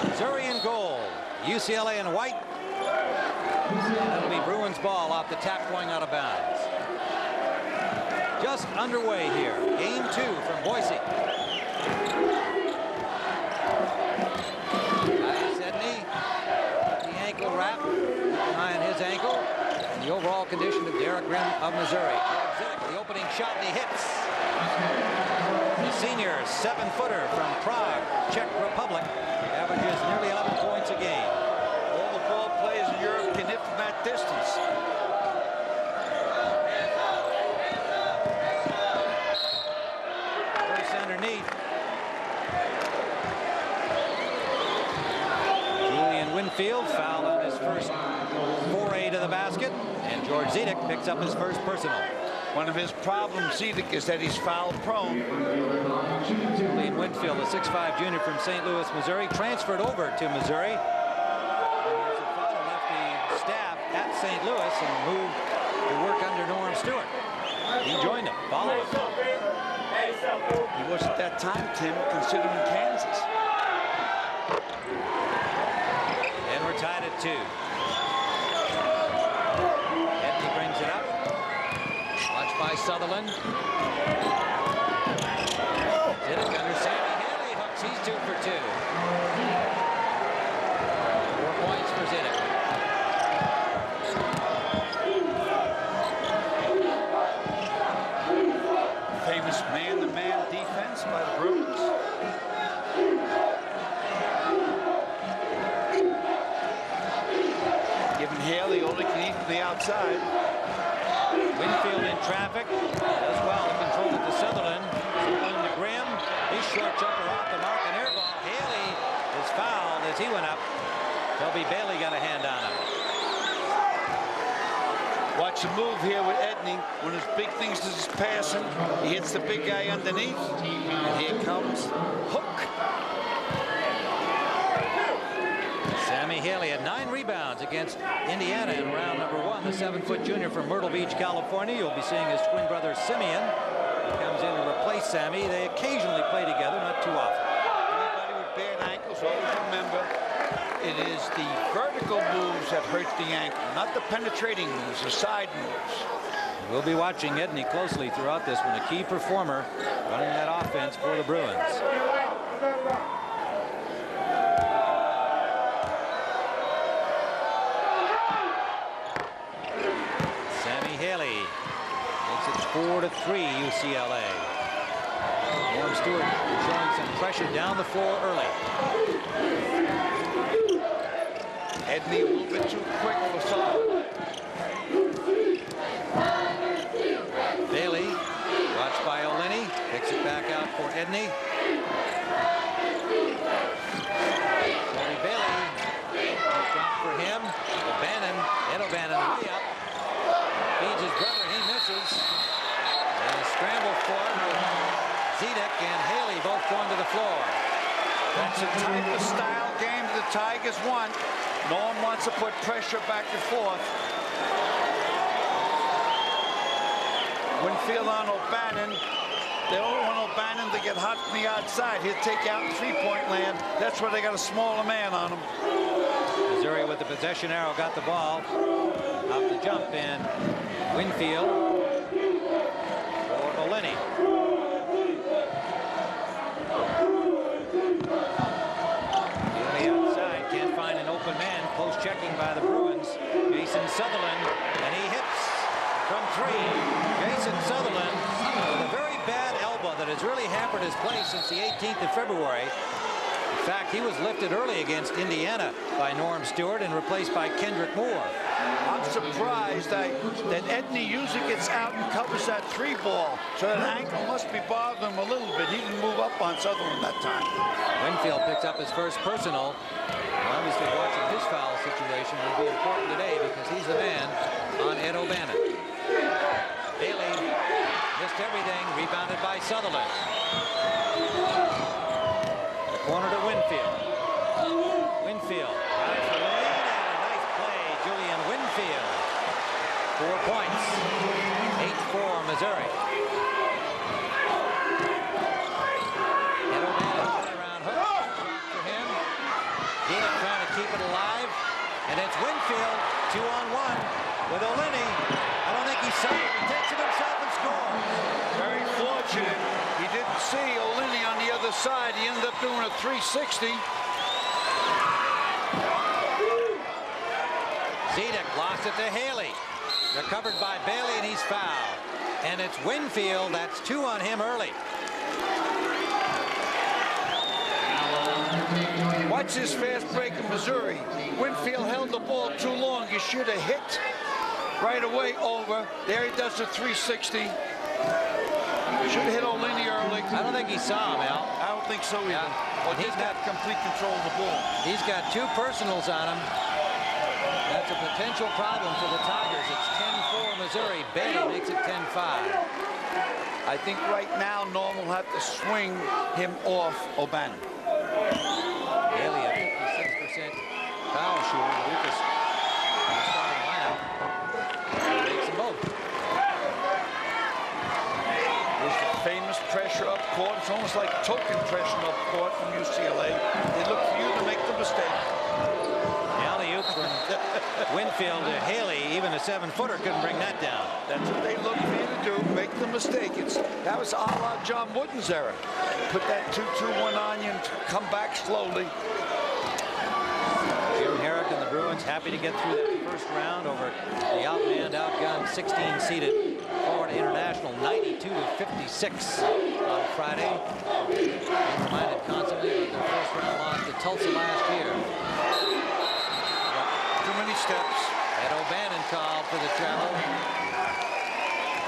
Missouri in goal, UCLA in white. That'll be Bruins ball off the tap going out of bounds. Just underway here. Game 2 from Boise. Tyus Edney, the ankle wrap behind his ankle. And the overall condition of Derek Grimm of Missouri. The opening shot, and he hits. The senior 7-footer from Prague, Czech Republic, averages nearly 11 points a game. All the ball players in Europe can hit from that distance. First underneath. Julian Winfield fouled on his first foray to the basket, and George Zedek picks up his first personal. One of his problems, Zedek, is that he's foul prone. Julian Winfield, a 6'5" junior from St. Louis, Missouri, transferred over to Missouri. His father left the staff at St. Louis and moved to work under Norm Stewart. He joined him, followed him. He was at that time, Tim, considering Kansas. And we're tied at 2. Edney brings it up. Watched by Sutherland. Zedek under Sammy Haley hooks. He's 2 for 2. 4 points for Zedek. Famous man-to-man defense by the Bruins. Giving Haley all he can eat from the outside. Winfield in traffic. Does well to control it to Sutherland. Sutherland to Grimm. His short jumper off the mark and air ball. Haley is fouled as he went up. Toby Bailey got a hand on him. Watch the move here with Edney. One of his big things is his passing. He hits the big guy underneath. And here comes Hook. Sammy Haley had 9 rebounds against Indiana in round number 1. The 7-foot junior from Myrtle Beach, California. You'll be seeing his twin brother Simeon. He comes in to replace Sammy. They occasionally play together, not too often. Anybody with bad ankles, always remember, it is the vertical moves that hurt the ankle, not the penetrating moves, the side moves. We'll be watching Edney closely throughout this one, a key performer running that offense for the Bruins. Sammy Haley makes it 4-3 UCLA. Norm Stewart showing some pressure down the floor early. Edney a little bit too quick for Sutherland. Bailey, watched by O'Linney, picks it back out for Edney. Toby Bailey, shot for him. O'Bannon, Ed O'Bannon way up. Feeds his brother, he misses. And a scramble for him with Zedek and Haley both going to the floor. That's the type of style game the Tigers want. Norm wants to put pressure back and forth. Winfield on O'Bannon. They don't want O'Bannon to get hot from the outside. He'll take out three-point land. That's where they got a smaller man on him. Missouri with the possession arrow got the ball. Off the jump, and Winfield for O'Linney. Outside, can't find an open man. Close checking by the Bruins. Jason Sutherland, and he hits from 3. Jason Sutherland with a very bad elbow that has really hampered his play since the 18th of February. In fact, he was lifted early against Indiana by Norm Stewart and replaced by Kendrick Moore. I'm surprised that Edney usually gets out and covers that 3-ball, so that ankle must be bothering him a little bit. He didn't move up on Sutherland that time. Winfield picks up his first personal. Obviously, watching his foul situation will be important today because he's the man on Ed O'Bannon. Bailey missed everything, rebounded by Sutherland. The corner to Winfield. Winfield tries for the lead, and a nice play, Julian Winfield. Missouri. Ed O'Bannon around hook for him. Zedek trying to keep it alive. And it's Winfield 2-on-1 with O'Linney. I don't think he saw it. He takes it himself and scores. Very fortunate. He didn't see O'Linney on the other side. He ended up doing a 360. Zedek lost it to Haley. Recovered by Bailey, and he's fouled. And it's Winfield. That's 2 on him early. Watch this fast break in Missouri. Winfield held the ball too long. You should have hit right away over. There he does the 360. Should have hit O'Linney early. I don't think he saw him, Al. I don't think so either. Yeah. Well, he's got complete control of the ball. He's got 2 personals on him. That's a potential problem for the Tigers. It's 10-4 Missouri. Bailey makes it 10-5. I think right now Norm will have to swing him off O'Bannon. Bailey, a 56% foul shooter. Lucas starting lineup. Makes them both. There's the famous pressure up court. It's almost like token pressure up court from UCLA. They look for you to make the mistake. The alley-oop from Winfield to Haley. Even a 7-footer couldn't bring that down. That's what they look for you to do, make the mistake. That was a la John Wooden's era. Put that 2-2-1 on you and come back slowly. Jim Herrick and the Bruins happy to get through that first round over the outmanned, outgunned 16-seeded Florida International 92-56 on Friday. Being reminded constantly of their first round loss to Tulsa last year. Too many steps. Ed O'Bannon called for the travel.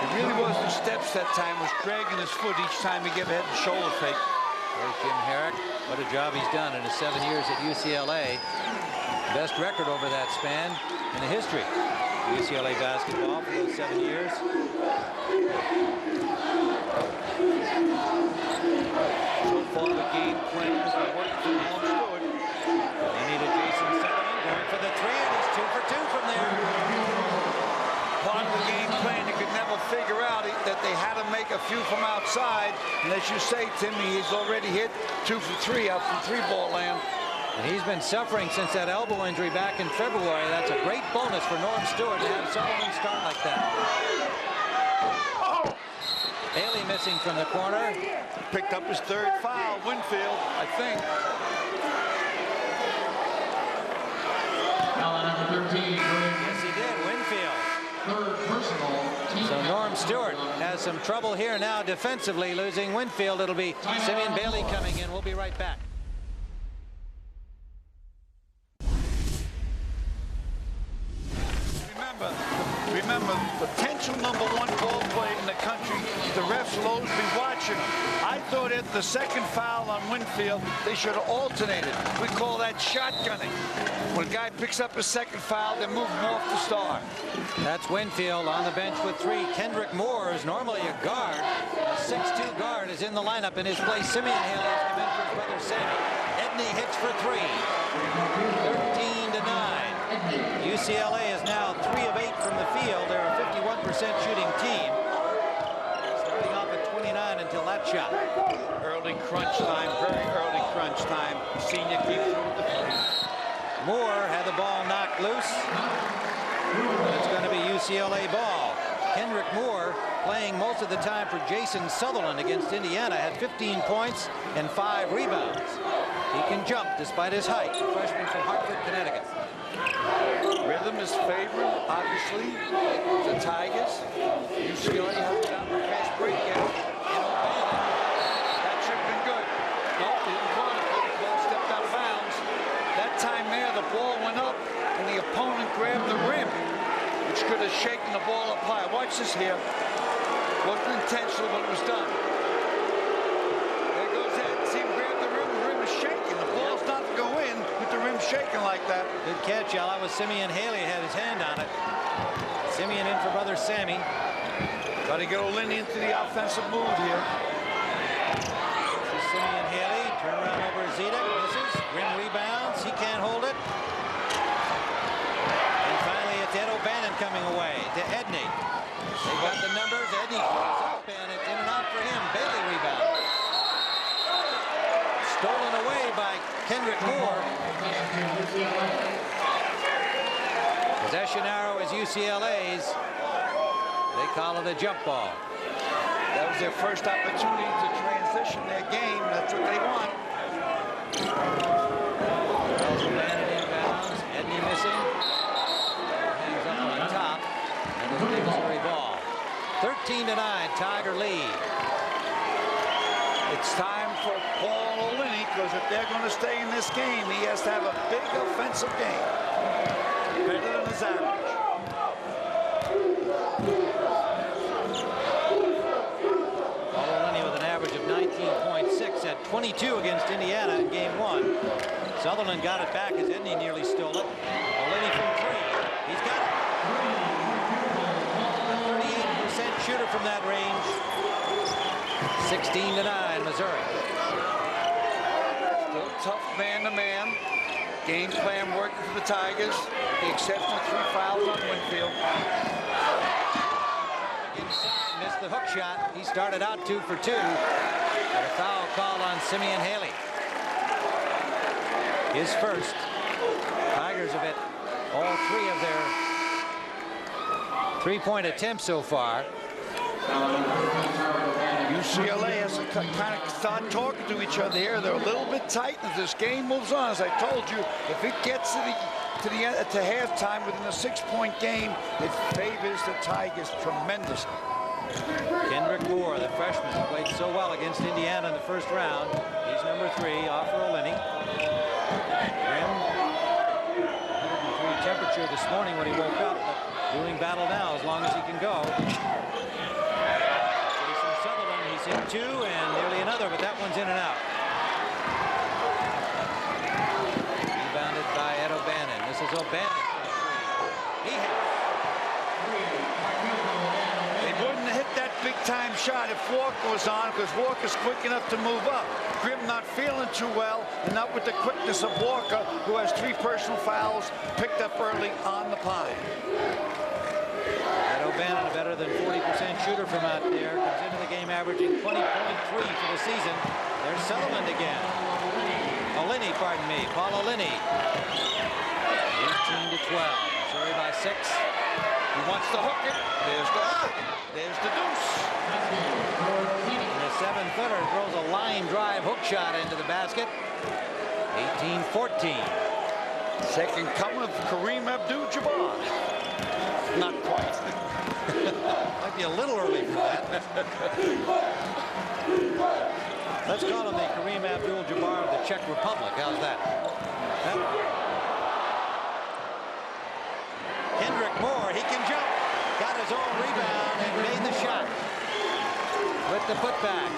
It really wasn't steps that time. It was dragging his foot each time he gave a head and shoulder fake. There's Jim Herrick. What a job he's done in his 7 years at UCLA. Best record over that span in the history of UCLA basketball for those 7 years. So far the game plan has been working for Norm Stewart. They needed Jason Sutherland going for the 3, and he's 2 for 2 from there. Part of the game plan, you could never figure out that they had to make a few from outside. And as you say, Timmy, he's already hit 2 for 3 out from 3-ball land. And he's been suffering since that elbow injury back in February. That's a great bonus for Norm Stewart to have Sullivan start like that. Haley missing from the corner. Picked up his 3rd foul, Winfield, I think. Foul on number 13. Yes, he did. Winfield. 3rd personal. So Norm Stewart has some trouble here now defensively, losing Winfield. It'll be Simeon Bailey coming in. We'll be right back. Remember, potential #1 ball player in the country, the refs will always be watching. I thought at the 2nd foul on Winfield, they should have alternated. We call that shotgunning. When a guy picks up his 2nd foul, they move him off the star. That's Winfield on the bench with 3. Kendrick Moore is normally a guard. A 6'2" guard is in the lineup. In his place, Simeon Haley has come in for his brother Sammy. Edney hits for 3. 13-9. UCLA is now 3 of 8 from the field. They're a 51% shooting team. Starting off at 29 until that shot. Early crunch time, very early crunch time. Senior keeps through the 3. Moore had the ball knocked loose. It's going to be UCLA ball. Kendrick Moore, playing most of the time for Jason Sutherland against Indiana, had 15 points and 5 rebounds. He can jump despite his height. A freshman from Hartford, Connecticut. Rhythm is favored, obviously, the Tigers. UCLA hasn't gotten a fast break yet. That should have been good. Nope, didn't call it. The ball stepped out of bounds. That time there, the ball went up, and the opponent grabbed the rim, which could have shaken the ball up high. Watch this here. Wasn't intentional, but it was done. There goes that. See him grab the rim. The rim is shaking. The ball's not to go in with the rim shaking like that. Good catch, Al. That was Simeon Haley had his hand on it. Simeon in for brother Sammy. Got to get O'Linney into the offensive mood here. This is Simeon Haley. Turn around over Zedek. Misses. Rim rebounds. He can't hold it. And finally, it's Ed O'Bannon coming away to Edney. They got the numbers. Edney pulls up, and it's in and out for him. Bailey rebound. Stolen away by Kendrick Moore. Possession arrow is UCLA's. They call it a jump ball. That was their first opportunity to transition their game. That's what they want. Inbounds. Edney missing. Hangs up on top. And it's a Missouri ball. 13-9, Tiger lead. It's time for Paul Olenny, because if they're going to stay in this game, he has to have a big offensive game. Better than his average. Paul Olenny with an average of 19.6 at 22 against Indiana in game 1. Sutherland got it back as Edney nearly stole it. Olenny from 3. He's got it. A 38% shooter from that range. 16-9, Missouri. Still tough man-to-man. Game plan working for the Tigers. The exception of 3 fouls on Winfield. Inside, missed the hook shot. He started out 2 for 2. But a foul called on Simeon Haley. His first. Tigers have hit all 3 of their three-point attempts so far. UCLA has to kind of start talking to each other here. They're a little bit tight as this game moves on. As I told you, if it gets to halftime within a 6-point game, it favors the Tigers tremendously. Kendrick Moore, the freshman, played so well against Indiana in the first round. He's number 3, off for Olenny. Grim, 103 temperature this morning when he woke up, but doing battle now as long as he can go. In 2 and nearly another, but that one's in and out. Rebounded by Ed O'Bannon. This is O'Bannon for 3. He hits. They wouldn't hit that big-time shot if Walker was on, because Walker's quick enough to move up. Grimm not feeling too well, and not with the quickness of Walker, who has 3 personal fouls picked up early on the pine. Ed O'Bannon, a better than 40% shooter from out there, comes into the game averaging 20.3 for the season. There's Sutherland again. Olenny, pardon me, Paul Olenny. 18-12. Missouri by 6. He wants to hook it. There's the deuce. And the 7-footer throws a line drive hook shot into the basket. 18-14. Second coming of Kareem Abdul-Jabbar. Not quite. Might be a little early for that. Let's call him the Kareem Abdul-Jabbar of the Czech Republic. How's that? Kendrick Moore, he can jump. Got his own rebound and made the shot. With the putback.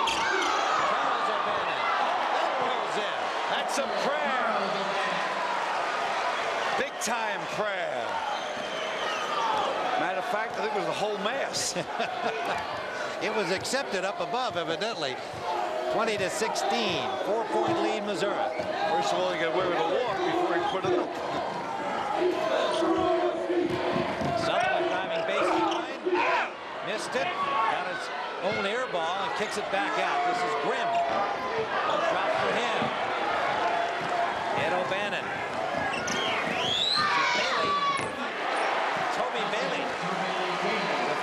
Charles O'Bannon. That rolls in. That's a prayer. Big-time prayer. Matter of fact, I think it was the whole mass. It was accepted up above, evidently. 20-16, 4-point lead, Missouri. First of all, you got away with a walk before he put it up. Sutherland driving baseline. Missed it. Got his own air ball and kicks it back out. This is Grimm. A drop for him. Ed O'Bannon.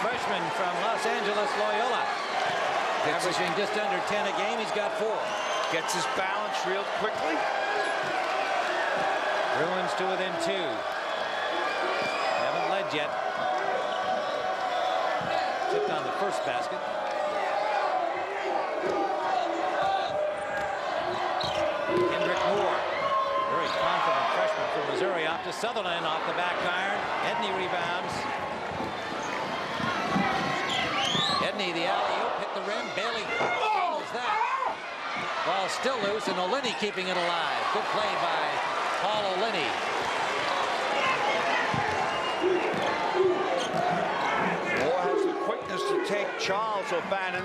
Freshman from Los Angeles Loyola, averaging just under 10 a game. He's got 4. Gets his balance real quickly. Bruins to within 2. Haven't led yet. Tipped on the first basket. Kendrick Moore, very confident freshman from Missouri, off to Sutherland off the back iron. Edney rebounds. Edney, the alley-oop, hit the rim. Bailey follows that. Ball still loose, and Olenny keeping it alive. Good play by Paul Olenny. Moore has the quickness to take Charles O'Bannon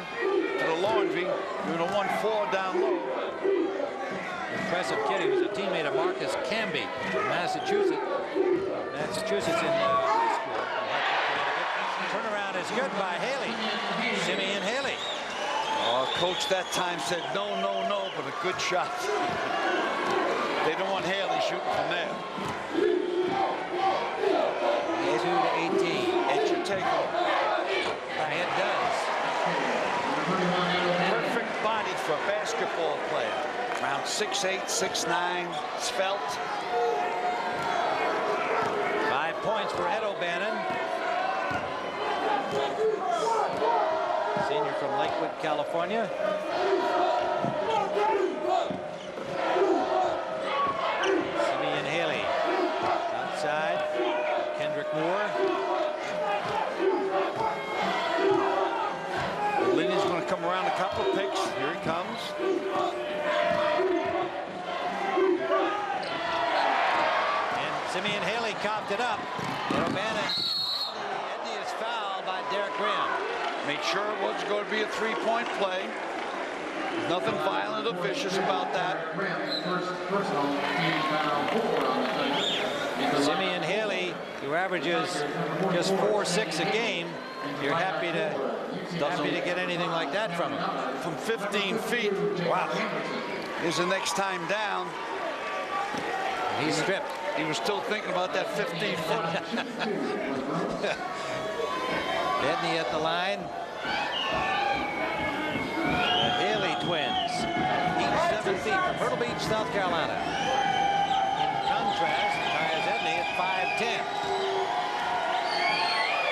to the laundry, doing a 1-4 down low. Impressive kid. He was a teammate of Marcus Camby from Massachusetts. Massachusetts in high school. is good by Haley. Simeon Haley. Oh, coach that time said no, no, no, but a good shot. They don't want Haley shooting from there. 2-18. It should take him. It does. Perfect body for a basketball player. Around 6'8", 6'9", svelte. 5 points for Ed O'Bannon. Senior from Lakewood, California. Simeon Haley. Outside. Kendrick Moore. Linney's going to come around a couple of picks. Here he comes. And Simeon Haley coughed it up. And O'Bannon. Edney is fouled by Derek Graham. Made sure it was going to be a three-point play. There's nothing violent or vicious about that. Simeon Haley, who averages just 4-6 a game, you're happy to get anything like that from him. From 15 feet. Wow. Here's the next time down. He's stripped. He was still thinking about that 15-foot. Edney at the line. The Haley twins, each 7 feet from Myrtle Beach, South Carolina. In contrast, Tyus Edney at 5'10".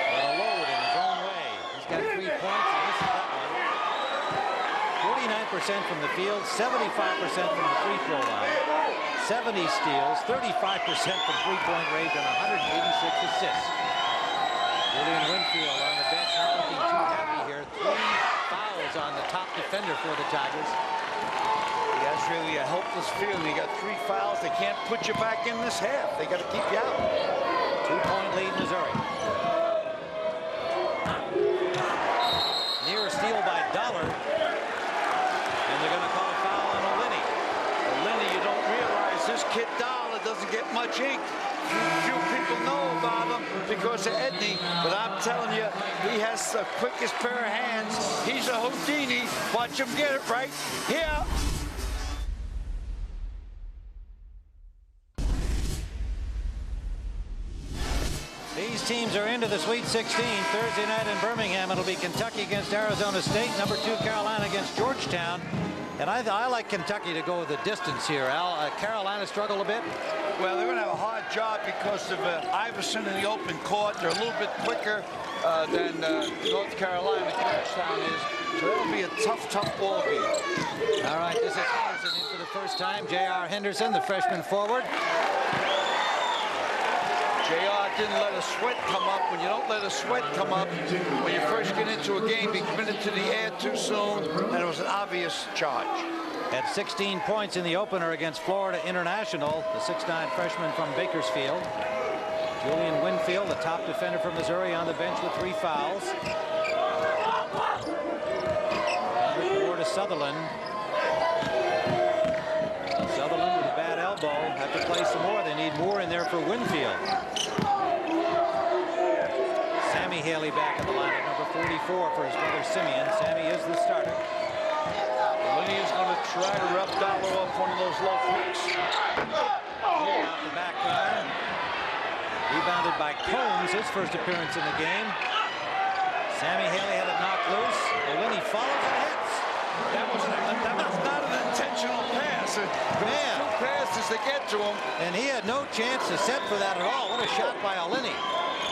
But a load in his own way. He's got 3 points, and this is that one. 49% from the field, 75% from the free throw line, 70 steals, 35% from three-point range, and 186 assists. Julian Winfield on the bench, not looking too happy here. 3 fouls on the top defender for the Tigers. That's really a helpless feeling. You got 3 fouls. They can't put you back in this half. They got to keep you out. 2-point lead, Missouri. Near steal by Dollar. And they're going to call a foul on O'Linney. O'Linney, you don't realize this kid Dollar doesn't get much ink. Few people know about him because of Edney, but I'm telling you, he has the quickest pair of hands. He's a Houdini. Watch him get it right here. These teams are into the Sweet 16. Thursday night in Birmingham, it'll be Kentucky against Arizona State, number 2 Carolina against Georgetown. And I like Kentucky to go the distance here, Al. Carolina struggle a bit. Well, they're going to have a hard job because of Iverson in the open court. They're a little bit quicker than North Carolina, Georgetown is. So it'll be a tough ball game. All right, this is Henderson in for the first time. J.R. Henderson, the freshman forward. J.R. didn't let a sweat come up. When you don't let a sweat come up, when you first get into a game, be committed to the air too soon, and it was an obvious charge. Had 16 points in the opener against Florida International, the 6'9" freshman from Bakersfield. Julian Winfield, the top defender from Missouri, on the bench with 3 fouls. Moore to Sutherland. Sutherland with a bad elbow. Have to play some more. They need Moore in there for Winfield. Sammy Haley back in the lineup, number 44 for his brother Simeon. Sammy is the starter. Linney is going to try to rub Dollar off one of those low kicks. Off the back line. Rebounded by Combs, his first appearance in the game. Sammy Haley had it knocked loose. Linney follows and hits. That was not an intentional pass. Man. 2 passes to get to him. And he had no chance to set for that at all. What a shot by Linney.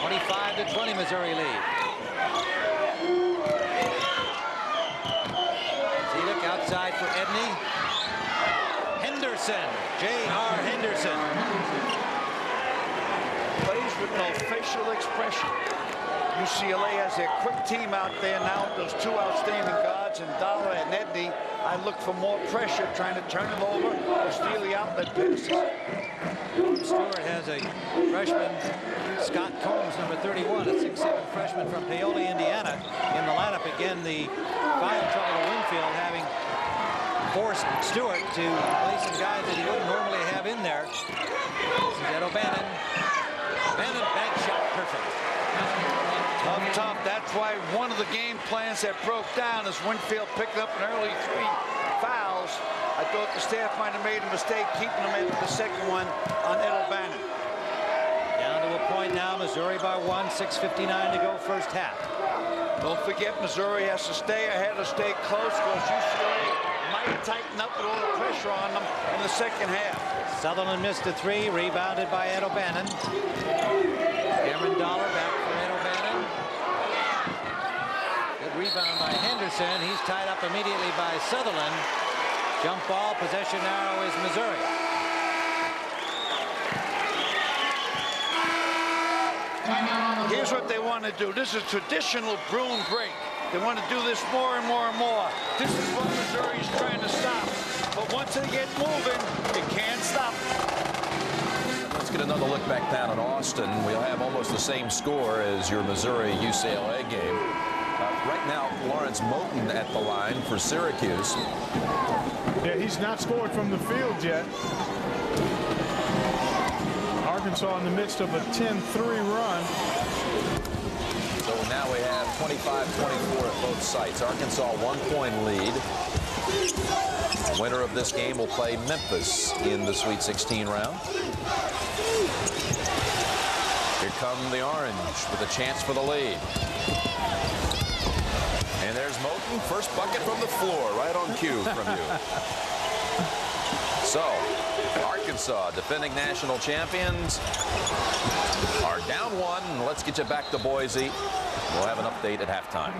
25-20 Missouri lead. Zedek outside for Edney. Henderson, J.R. Henderson. Plays with no facial expression. UCLA has their quick team out there now, those 2 outstanding guards, and Dollar and Edney. I look for more pressure, trying to turn it over or steal the outlet passes. Stewart has a freshman, Scott Combs, number 31, a 6'7" freshman from Paoli, Indiana, in the lineup. Again, the foul trouble of Winfield having forced Stewart to play some guys that he wouldn't normally have in there. This is Ed O'Bannon. Bannon, bank shot, perfect. Up top, that's why the game plans that broke down as Winfield picked up an early 3 fouls. I thought the staff might have made a mistake keeping him into the second one on Ed O'Bannon. Down to a point now, Missouri by 1, 6:59 to go first half. Don't forget, Missouri has to stay ahead or stay close because UCLA might tighten up with all the pressure on them in the second half. Sutherland missed a 3, rebounded by Ed O'Bannon. Cameron Dollar back for Ed O'Bannon. Good rebound by Henderson. He's tied up immediately by Sutherland. Jump ball, possession arrow is Missouri. Here's what they want to do. This is traditional Bruin break. They want to do this more and more and more. This is what Missouri's trying to stop. But once they get moving, you can't stop them. Let's get another look back down in Austin. We'll have almost the same score as your Missouri-UCLA game. Right now, Lawrence Moten at the line for Syracuse. Yeah, he's not scored from the field yet. Arkansas in the midst of a 10-3 run. So now we have 25-24 at both sites. Arkansas 1-point lead. Winner of this game will play Memphis in the Sweet 16 round. Here come the Orange with a chance for the lead. And there's Moten, first bucket from the floor, right on cue from you. So, Arkansas, defending national champions, are down 1. Let's get you back to Boise. We'll have an update at halftime.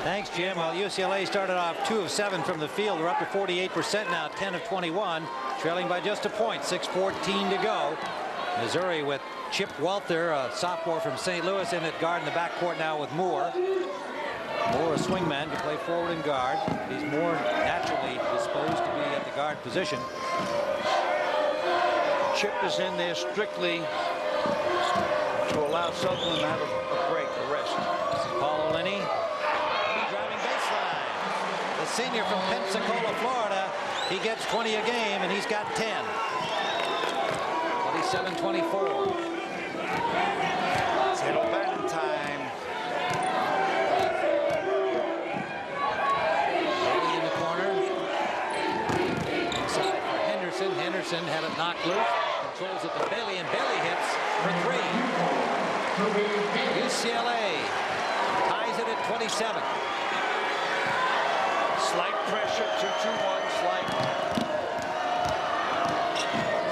Thanks, Jim. Well, UCLA started off 2 of 7 from the field. We're up to 48% now, 10 of 21, trailing by just a point, 6:14 to go. Missouri with Chip Walther, a sophomore from St. Louis, in at guard in the backcourt now with Moore. Moore, a swingman, can play forward and guard. He's more naturally disposed to be at the guard position. Chip is in there strictly to allow Sutherland to have a break, a rest. This is Paul O'Linney. Driving baseline. The senior from Pensacola, Florida. He gets 20 a game, and he's got 10. 27-24. It's Ed O'Bannon time. Bailey in the corner. Inside for Henderson. Henderson had it knocked loose. Controls it to Bailey, and Bailey hits for 3. UCLA ties it at 27. Slight pressure, 2-2-1, slight.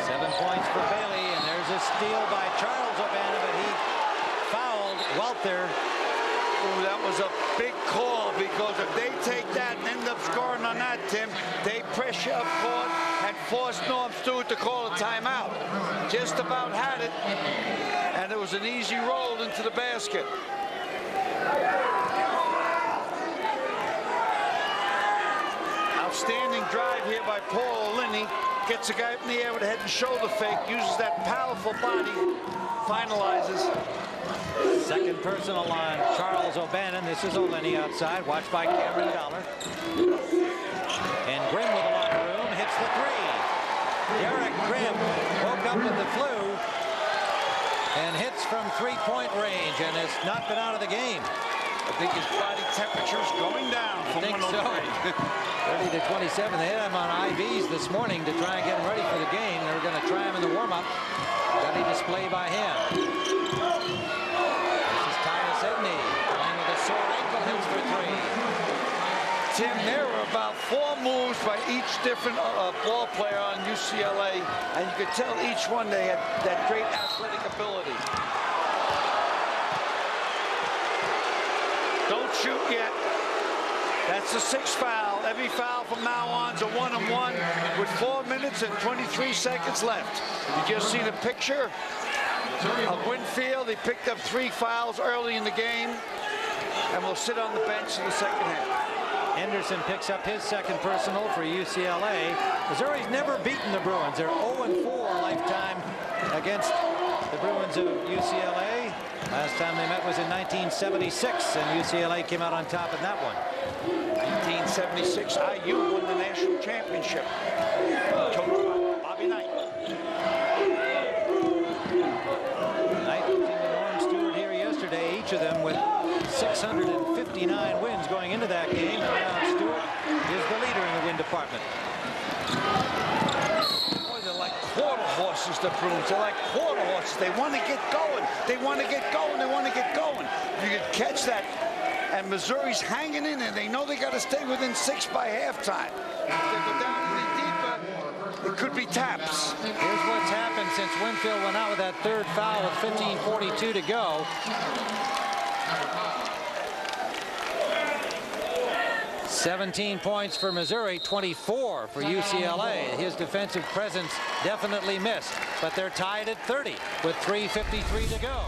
7 points for Bailey, and there's a steal by Charles O'Bannon, but he fouled Walther. Ooh, that was a big call, because if they take that and end up scoring on that, Tim, they pressure up court and force Norm Stewart to call a timeout. Just about had it, and it was an easy roll into the basket. Outstanding drive here by Paul O'Linney. Gets a guy up in the air with a head and shoulder fake, uses that powerful body, finalizes. Second personal on Charles O'Bannon. This is O'Linney outside, watched by Cameron Dollar. And Grimm with a lot of room, hits the 3. Derek Grimm woke up with the flu and hits from 3-point range, and has not been out of the game. I think his body temperature's going down. I think so. 30 to 27. They had him on IVs this morning to try and get him ready for the game. They were going to try him in the warm-up. Got a display by him. This is Tyus Edney playing with a sore ankle, hits for 3. Tim, there were about 4 moves by each different ball player on UCLA, and you could tell each one they had that great athletic ability. Don't shoot yet. That's the 6th foul. Every foul from now on is a 1-on-1 with 4 minutes and 23 seconds left. You just see the picture of Winfield. He picked up 3 fouls early in the game and will sit on the bench in the second half. Henderson picks up his second personal for UCLA. Missouri's never beaten the Bruins. They're 0-4 lifetime against the Bruins of UCLA. Last time they met was in 1976, and UCLA came out on top in that one. 1976, IU won the national championship. Coached by Bobby Knight. Knight was in the Norm Stewart here yesterday, each of them with 659 wins going into that game. And now Stewart is the leader in the win department. Boy, they're like quarter horses, the Bruins. They're like quarter horses. They want to get going. They want to get going. They want to get going. You could catch that. And Missouri's hanging in there. They know they got to stay within 6 by halftime. If they go down any deeper, it could be taps. Here's what's happened since Winfield went out with that third foul with 15:42 to go. "17 points for Missouri, 24 for UCLA. His defensive presence definitely missed, but they're tied at 30 with 3:53 to go.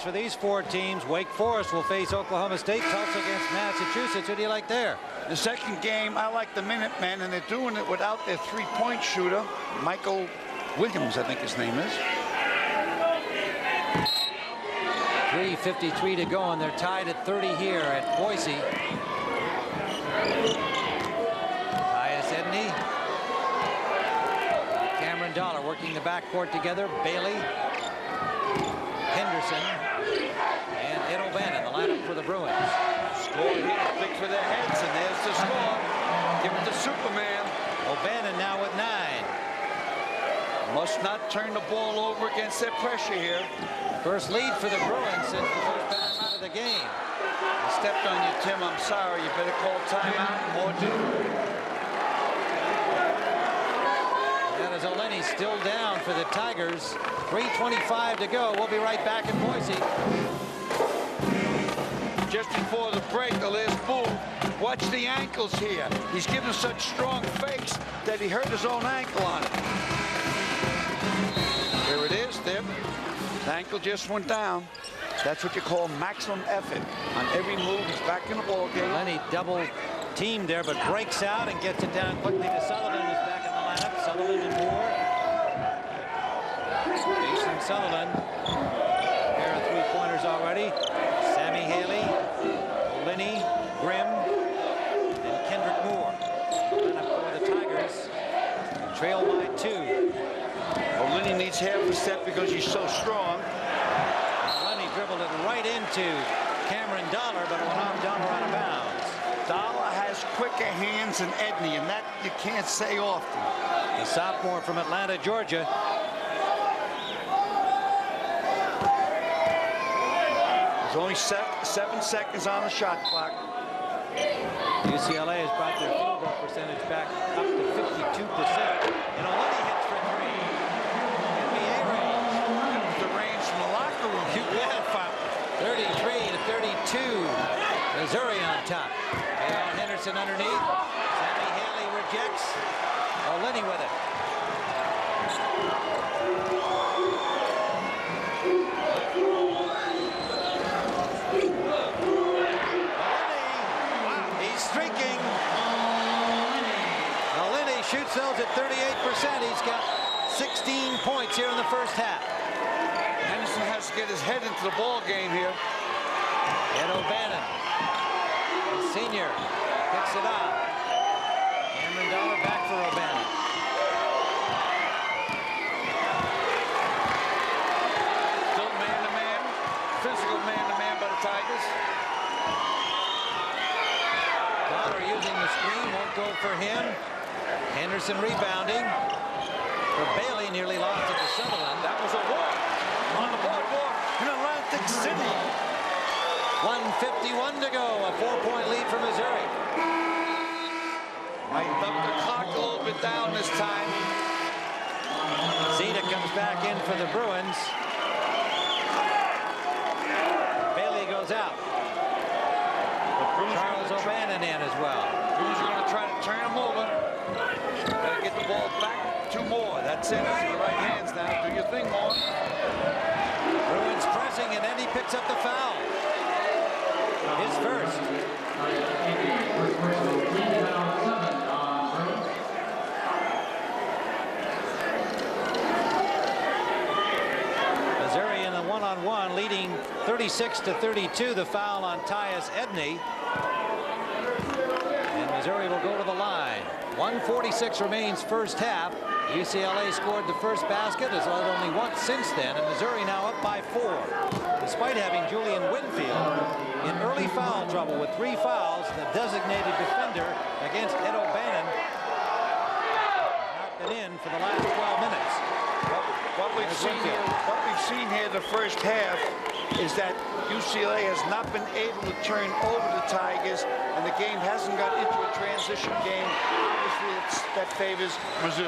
For these 4 teams, Wake Forest will face Oklahoma State, Tulsa against Massachusetts. Who do you like there? The second game, I like the Minutemen, and they're doing it without their three-point shooter, Michael Williams, I think his name is. 3:53 to go, and they're tied at 30 here at Boise. Tyus Edney, Cameron Dollar working the backcourt together. Bailey, Henderson, and Ed O'Bannon, the lineup for the Bruins. Score here, big for their heads, and there's the score. Give it to Superman. O'Bannon now with 9. Must not turn the ball over against their pressure here. First lead for the Bruins since the first time of the game. I stepped on you, Tim. I'm sorry. You better call timeout. More do. That is O'Lenny still down for the Tigers. 3:25 to go. We'll be right back in Boise. Just before the break, the last move. Watch the ankles here. He's giving such strong fakes that he hurt his own ankle on it. There it is, there. His ankle just went down. That's what you call maximum effort. On every move, he's back in the ball game. Lenny double teamed there, but breaks out and gets it down quickly to Sutherland, who's back in the lineup. Sutherland and Moore. Jason Sutherland. A pair of three-pointers already. Sammy Haley, Lenny, Grimm, and Kendrick Moore. Lineup for the Tigers. Trail by 2. Lenny needs half a step because he's so strong. Lenny dribbled it right into Cameron Dollar, but it went off Dollar out of bounds. Dollar has quicker hands than Edney, and that you can't say often. The sophomore from Atlanta, Georgia. There's only 7 seconds on the shot clock. UCLA has brought their field goal percentage back up to 52%. And O'Lenny hits for 3. NBA range. That was the range from the locker room. You bet. 33 to 32. Missouri on top. Dale Henderson underneath. Sammy Haley rejects. O'Lenny with it. He's streaking. O'Lenny shoots those at 38%. He's got 16 points here in the first half. Henderson has to get his head into the ball game here. Ed O'Bannon, the senior, picks it up. Cameron Dollar back for O'Bannon. Still man-to-man, physical man-to-man by the Tigers. Dollar using the screen, won't go for him. Henderson rebounding. For Bailey, nearly lost it to Sutherland. That was a walk on the boardwalk in Atlantic City. 1:51 to go, a 4-point lead for Missouri. Might dump the clock a little bit down this time. Zeta comes back in for the Bruins. Bailey goes out. Charles O'Bannon in as well. Bruins are going to try to turn him over. Got to get the ball back. 2 more. That's it. It's in the right hands now. Do your thing, Moore. Bruins pressing, and then he picks up the foul. His first. Missouri in the one-on-one, leading 36 to 32. The foul on Tyus Edney. And Missouri will go to the line. 1:46 remains first half. UCLA scored the first basket, has led only once since then, and Missouri now up by 4. Despite having Julian Winfield in early foul trouble with 3 fouls, the designated defender against Ed O'Bannon not been in for the last 12 minutes. What we've seen here the first half is that UCLA has not been able to turn over the Tigers, and the game hasn't got into a transition game. Obviously, that favors Mizzou.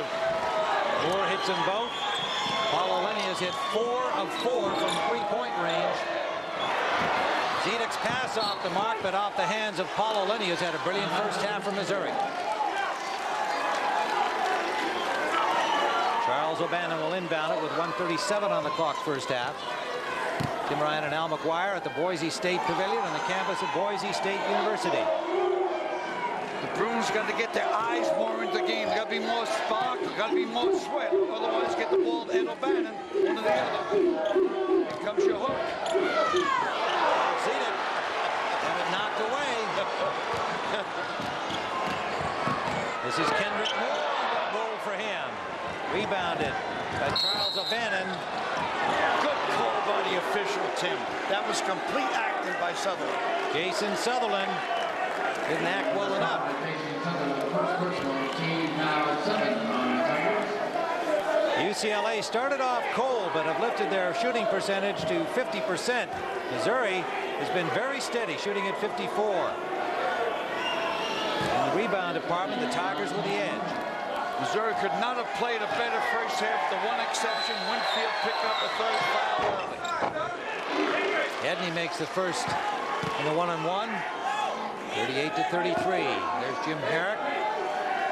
Moore hits them both. Paulo Lenny has hit 4 of 4 from 3-point range. Zedek's pass off the mark, but off the hands of Paulo Lenny, who's had a brilliant first half for Missouri. Charles O'Bannon will inbound it with 1:37 on the clock first half. Tim Ryan and Al McGuire at the Boise State Pavilion on the campus of Boise State University. The Bruins got to get their eyes more into the game. They got to be more spark. They got to be more sweat. Otherwise, get the ball to Ed O'Bannon, one or the other. Here comes your hook. Zedek have it knocked away. This is Kendrick Moore. Roll for him. Rebounded by Charles O'Bannon. Good call by the official, Tim. That was complete acting by Sutherland. Jason Sutherland didn't act well enough. UCLA started off cold, but have lifted their shooting percentage to 50%. Missouri has been very steady, shooting at 54. In the rebound department, the Tigers with the edge. Missouri could not have played a better first half. The one exception, Winfield picked up a third foul early. Edney makes the first in the one-on-one. 38-33. There's Jim Herrick.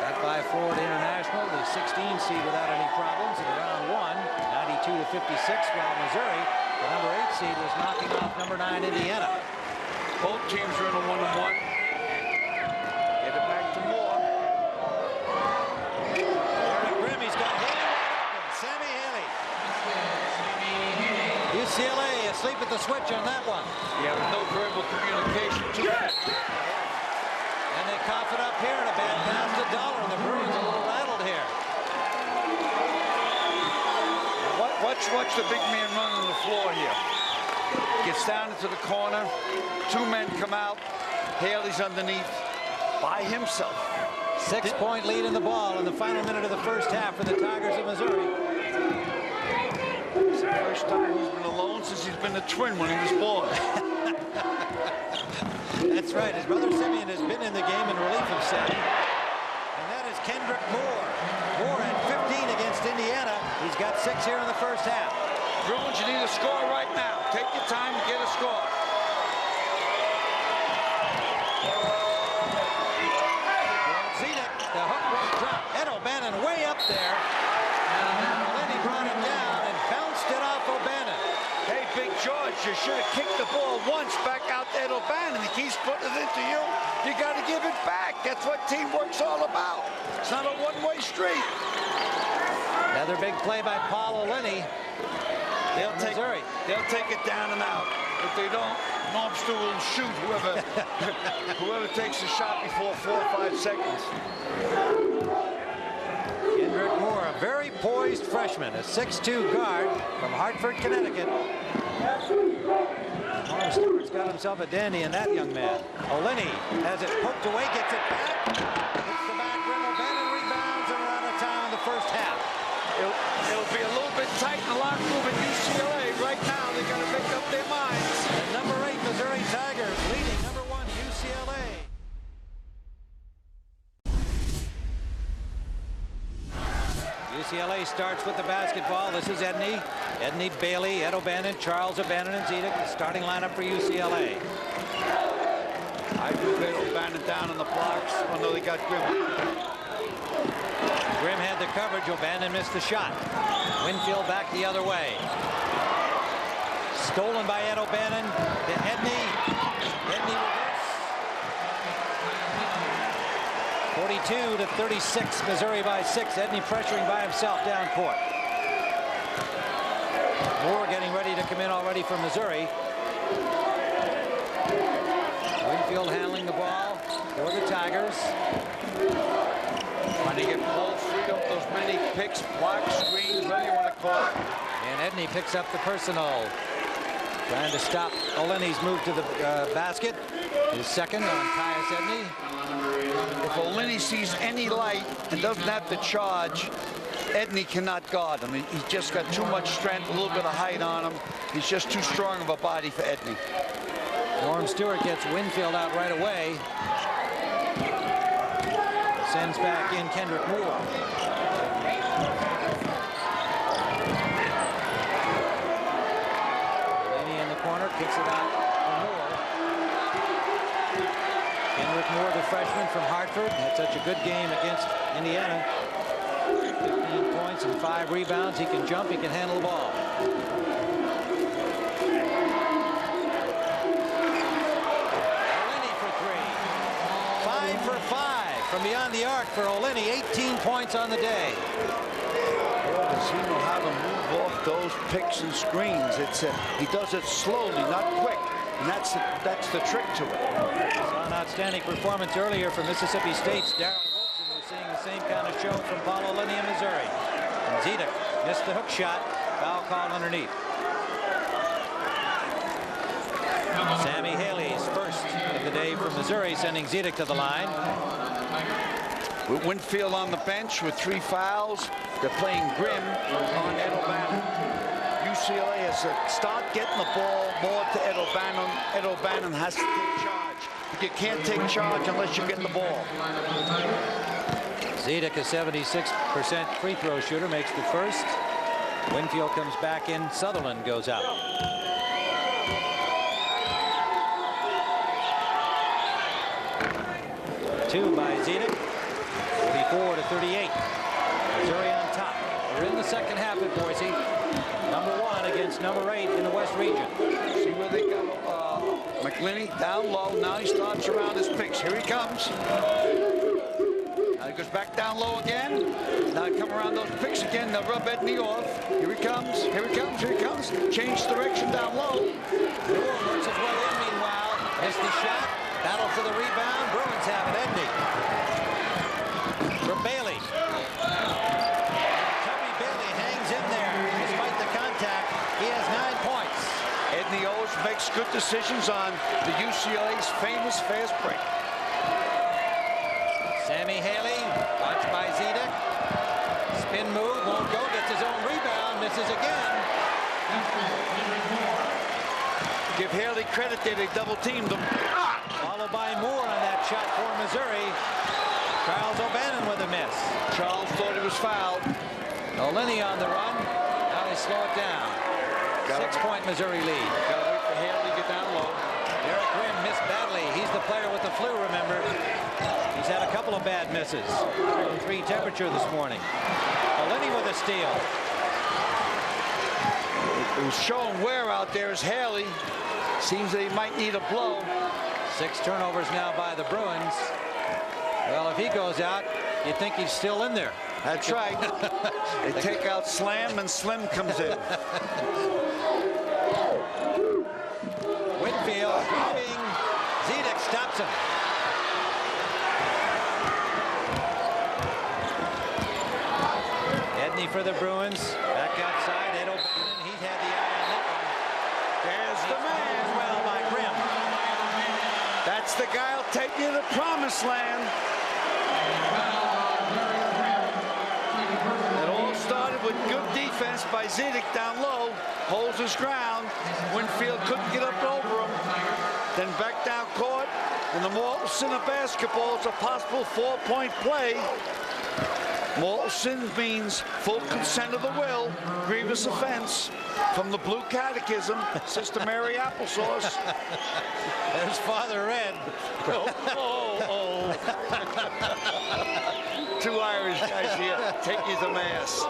Got by Florida International, the 16 seed without any problems in round 1. 92-56, while Missouri, the number 8 seed, was knocking off number 9 Indiana. Both teams are in a one-on-one. Get it back to Moore. He's got Haley open. Sammy Haley. UCLA asleep at the switch on that one. Yeah, with no verbal communication to that. And they cough it up here, and a bad pass to Dollar, and the Bruins a little rattled here. Watch the big man run on the floor here. Gets down into the corner. 2 men come out. Haley's underneath by himself. 6-point lead in the ball in the final minute of the first half for the Tigers of Missouri. It's the first time he's been alone since he's been a twin when he was born. That's right. His brother Simeon has been in the game in relief of Sammy. And that is Kendrick Moore. Moore at 15 against Indiana. He's got 6 here in the first half. Bruins, you need a score right now. Take your time to get a score. The hook was dropped. Ed O'Bannon way up there. And then he brought it down and bounced it off O'Bannon. Hey, Big George, you should have kicked the ball once back out to Ed O'Bannon. He keeps putting it into you. You got to give it back. That's what teamwork's all about. It's not a one-way street. Another big play by Paulo Lenny. They'll take it down and out. If they don't, Norm Stu will shoot whoever takes the shot before 4 or 5 seconds. Kendrick Moore, a very poised freshman, a 6'2" guard from Hartford, Connecticut. Norm Stewart's got himself a dandy in that young man. O'Lenny has it poked away, gets it back. Hits the back rim. O'Bannon rebounds, and we're out of time in the first half. It'll be a little bit tight in the locker room at UCLA. Right now, they got to make up their minds. The number 8 Missouri Tigers leading number 1 UCLA. UCLA starts with the basketball. This is Edney. Edney, Bailey, Ed O'Bannon, Charles O'Bannon, and Zedek. The starting lineup for UCLA. I put O'Bannon down on the blocks. Oh, no, they got Grimm. Grimm had the coverage. O'Bannon missed the shot. Winfield back the other way. Stolen by Ed O'Bannon to Edney. Edney reverse. 42-36. Missouri by 6. Edney pressuring by himself down court. Moore getting ready to come in already for Missouri. Winfield handling the ball. for the Tigers. Trying to get ball free up those many picks, blocks, screens, whatever you want to call it. And Edney picks up the personal. Trying to stop Oleny's move to the basket. His second on Tyus Edney. If Oleny sees any light and doesn't have to charge, Edney cannot guard him. He's just got too much strength, a little bit of height on him. He's just too strong of a body for Edney. Norm Stewart gets Winfield out right away. Sends back in Kendrick Moore. Oleny in the corner, kicks it out for Moore. Kendrick Moore, the freshman from Hartford, had such a good game against Indiana. 15 points and 5 rebounds. He can jump, he can handle the ball. Oleny for 3. 5 for 5 from beyond the arc for Oleny. 18 points on the day. Does he know how to move off those picks and screens? He does it slowly, not quick, and that's the trick to it. Saw an outstanding performance earlier from Mississippi State's Darren Wilson. We're seeing the same kind of show from Paul Oleny in Missouri. And Zedek missed the hook shot. Foul call underneath. Sammy Haley's first of the day from Missouri, sending Zedek to the line. With Winfield on the bench with 3 fouls, they're playing Grimm on Ed O'Bannon. UCLA has to start getting the ball more to Ed O'Bannon. Ed O'Bannon has to take charge. You can't take charge unless you get the ball. Zedek, a 76% free throw shooter, makes the first. Winfield comes back in. Sutherland goes out. Two by Zedek. 44-38. Missouri on top. We're in the second half at Boise. Number 1 against number 8 in the West region. See where they go. McLinney down low. Now he starts around his picks. Here he comes. Now he goes back down low again. Now he come around those picks again. They'll rub Edney off. Here he comes. Here he comes. Here he comes. Change direction down low. Moore works his way in meanwhile. Missed the shot. Battle for the rebound. Bruins have it. Edney. For Bailey. Tubby Bailey hangs in there despite the contact. He has 9 points. Edney always makes good decisions on the UCLA's famous fast break. Sammy Haley, watched by Zedek. Spin move, won't go, gets his own rebound, misses again. Give Haley credit there, they double-teamed him. Followed by Moore on that shot for Missouri. Charles O'Bannon with a miss. Charles thought he was fouled. Oleny on the run. Now they slow it down. 6-point Missouri lead. Gotta wait for Haley to get down low. Derek Grimm missed badly. He's the player with the flu, remember. He's had a couple of bad misses. 103 temperature this morning. Oleny with a steal. It was showing wear out there as Haley. Seems that he might need a blow. 6 turnovers now by the Bruins. Well, if he goes out, you'd think he's still in there. That's right. They take out Slam and Slim comes in. Winfield driving. Zedek stops him. Edney for the Bruins. Back outside. Ed O'Bannon. He's had the eye on that one. There's the man. Well by Grimm. That's the guy who'll take you to the promised land. It all started with good defense by Zedek down low. Holds his ground. Winfield couldn't get up over him. Then back down court. And the Mortensen of basketball is a possible 4-point play. Mortensen means full consent of the will. Grievous offense. From the Blue Catechism, Sister Mary Applesauce. There's Father Red. Two Irish guys here. Take you to Mass.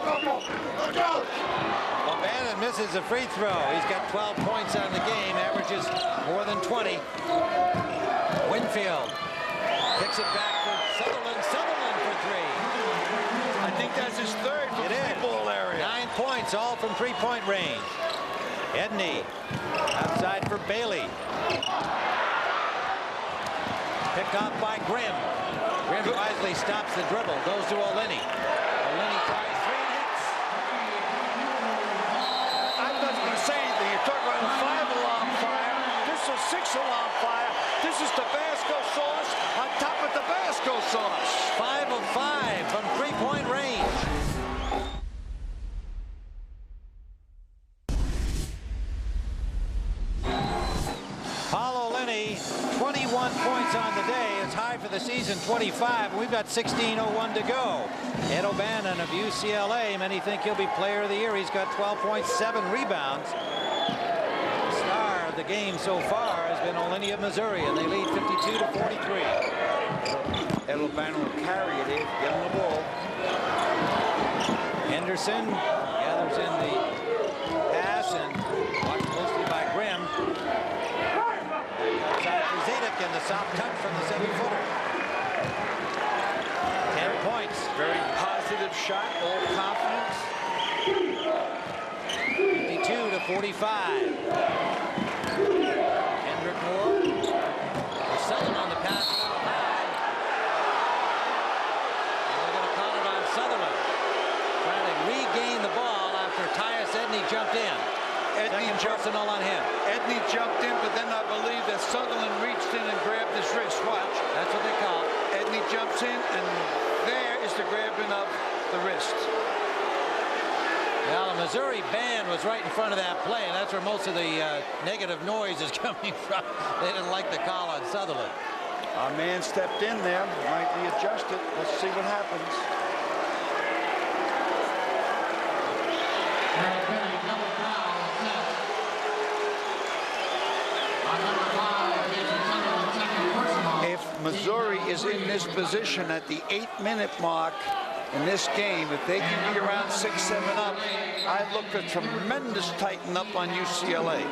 O'Bannon misses a free throw. He's got 12 points on the game, averages more than 20. Winfield picks it back for Sutherland. Sutherland for 3. I think that's his third from the ball area. 9 points, all from three-point range. Edney outside for Bailey. Picked off by Grimm. Grimm wisely stops the dribble. Goes to Oleni. Oleni tries 3 and hits. I was going to say anything. You're talking about a 5-alarm fire. This is a 6-alarm fire. This is Tabasco sauce on top of Tabasco sauce. 5 of 5 from 3-point range. Paul Oleni, 21 points on the day. It's high for the season, 25. We've got 16:01 to go. Ed O'Bannon of UCLA, many think he'll be player of the year. He's got 12 points, 7 rebounds. The star of the game so far has been Oleni of Missouri, and they lead 52-43. Ed O'Bannon will carry it in, get him the ball. Henderson gathers in the pass and watched closely by Grimm. Outside for Zedek and the soft touch from the 7-footer. 10 points. Very positive shot, all confidence. 52-45. Kendrick Moore. Sutherland on the pass. And they're going to call it on Sutherland. Trying to regain the ball after Tyus Edney jumped in. Second personal on him. Edney jumped in, but then I believe that Sutherland reached in and grabbed his wrist. Watch. That's what they call it. Edney jumps in, and there is the grabbing of the wrist. Well, the Missouri band was right in front of that play, and that's where most of the negative noise is coming from. They didn't like the call on Sutherland. Our man stepped in there, might be adjusted. Let's see what happens. If Missouri is in this position at the 8-minute mark in this game, if they can be around 6-7 up, I'd look for tremendous tighten up on UCLA.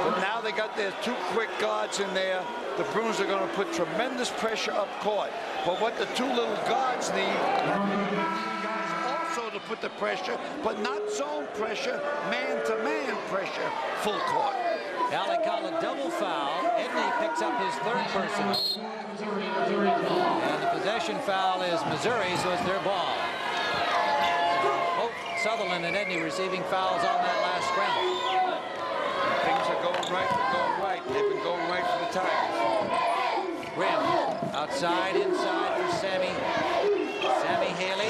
But now they got their 2 quick guards in there. The Bruins are going to put tremendous pressure up court. But what the 2 little guards need also to put the pressure, but not zone pressure, man-to-man pressure, full court. Now they call a double foul. Edney picks up his 3rd personal. And the possession foul is Missouri, so it's their ball. Both Sutherland and Edney receiving fouls on that last scramble. Things are going right, they're going right. They've been going right for the Tigers. Grimm, outside, inside for Sammy. Sammy Haley.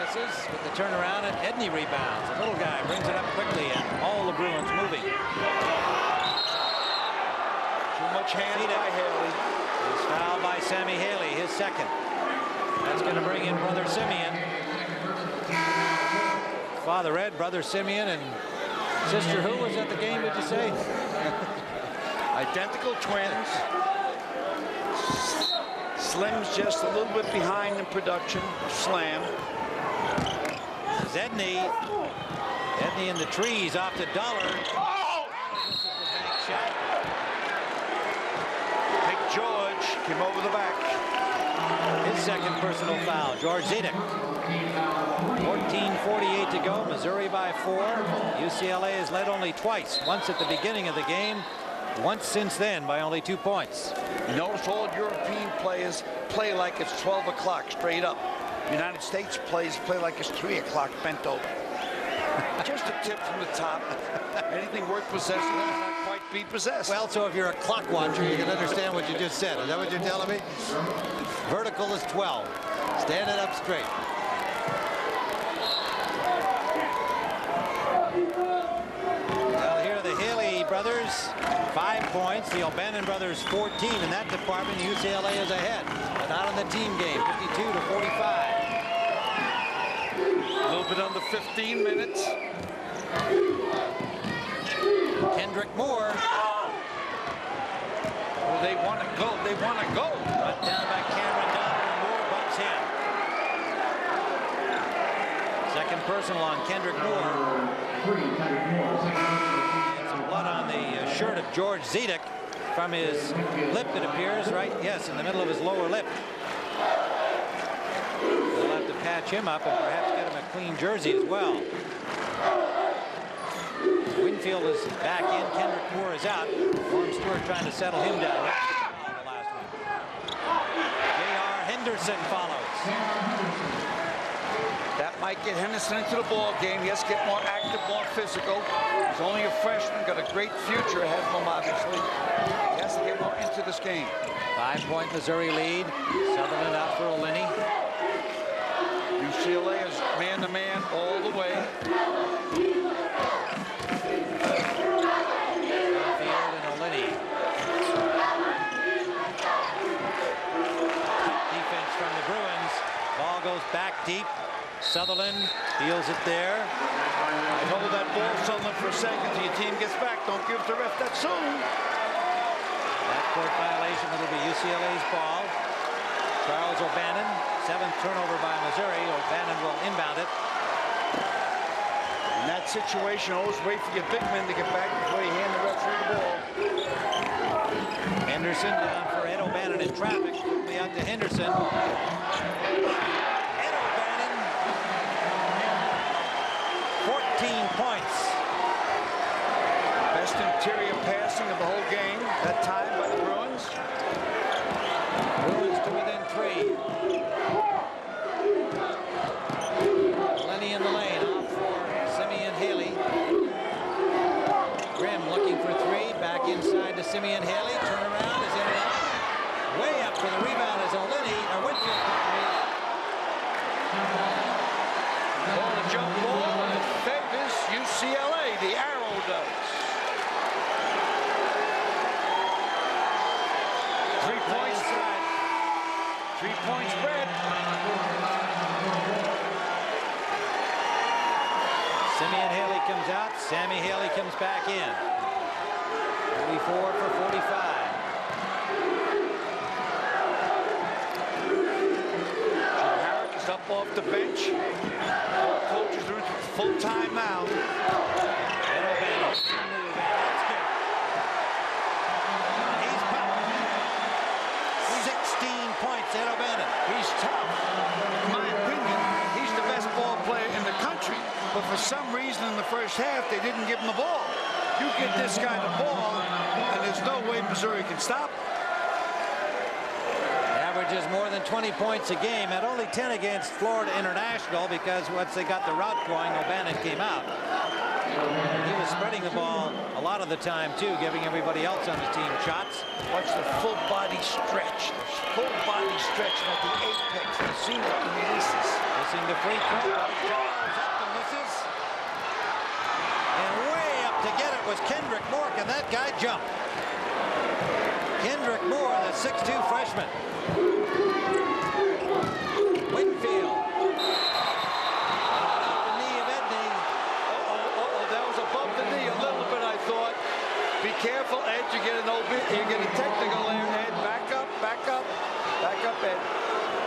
Misses with the turnaround, and Edney rebounds. The little guy brings it up quickly, and all the Bruins moving. Too much hand by Haley. He's fouled by Sammy Haley, his 2nd. That's going to bring in Brother Simeon. Father Ed, Brother Simeon, and Sister who was at the game, did you say? Identical twins. Slim's just a little bit behind in production. Slam. Edney in the trees off to Dollar. Oh! Shot. Big George came over the back. His 2nd personal foul, George Zedek. 14:48 to go, Missouri by 4. UCLA has led only twice, once at the beginning of the game, once since then by only 2 points. Notice all European players play like it's 12 o'clock straight up. United States players play like it's 3 o'clock bent over. Just a tip from the top. Anything worth possessing does not quite be possessed. Well, so if you're a clock watcher, you can understand what you just said. Is that what you're telling me? Vertical is 12. Stand it up straight. Well, here are the Haley brothers, 5 points. The O'Bannon brothers, 14. In that department, UCLA is ahead. But not in the team game, 52-45. A little bit under 15 minutes. Kendrick Moore. Well, they want to go. They want to go. Put down by Cameron Donner, and Moore bumps him. 2nd personal on Kendrick Moore. And some blood on the shirt of George Zedek from his lip, it appears, right? Yes, in the middle of his lower lip. They'll have to patch him up and perhaps get him a clean jersey as well. Winfield is back in. Kendrick Moore is out. Norm Stewart trying to settle him down. Henderson follows. That might get Henderson into the ball game. He has to get more active, more physical. He's only a freshman, got a great future ahead of him, obviously. He has to get more into this game. 5-point Missouri lead. Sutherland out for O'Linney. UCLA is man-to-man all the way. Field and O'Linney. Defense from the Bruins. Ball goes back deep. Sutherland feels it there. Hold that ball, Sutherland, for a second till your team gets back. Don't give the ref that soon. Backcourt violation. It'll be UCLA's ball. Charles O'Bannon, 7th turnover by Missouri. O'Bannon will inbound it. In that situation, always wait for your big men to get back before you hand the referee the ball. Henderson down for Ed O'Bannon in traffic. Quickly out to Henderson. Ed O'Bannon, 14 points. Best interior passing of the whole game, that time by the Bruins. Bruins to within 3. Lenny in the lane, off for Simeon Haley. Grimm looking for 3, back inside to Simeon Haley. Turnaround is in and out. Way up for the rebound is O'Linney. Whitfield. Ball, a jump ball, and it favors UCLA. The arrow does. 3 points. 3-point spread. Simeon Haley comes out. Sammy Haley comes back in. 34 for 45. Harris is up off the bench. Coaches are in full time now. Ed O'Bannon. That's good. He's powered. 16 points, Ed O'Bannon. He's tough. In my opinion, he's the best ball player in the country. But for some reason in the first half, they didn't give him the ball. You give this guy the ball, and there's no way Missouri can stop him. Averages more than 20 points a game. At only 10 against Florida International because once they got the route going, O'Bannon came out. He was spreading the ball a lot of the time, too, giving everybody else on his team shots. Watch the full body stretch. Full body stretch at the apex. You see what he releases. Missing the free throw. Charles up and misses. And way up to get it was Kendrick Moore. Can that guy jump? Kendrick Moore, the 6'2 freshman. Whitfield. The knee of Edney. That was above the knee a little bit, I thought. Be careful, Ed. You get an OB. You get a technical there, Ed. Back up, back up. Back up, Ed.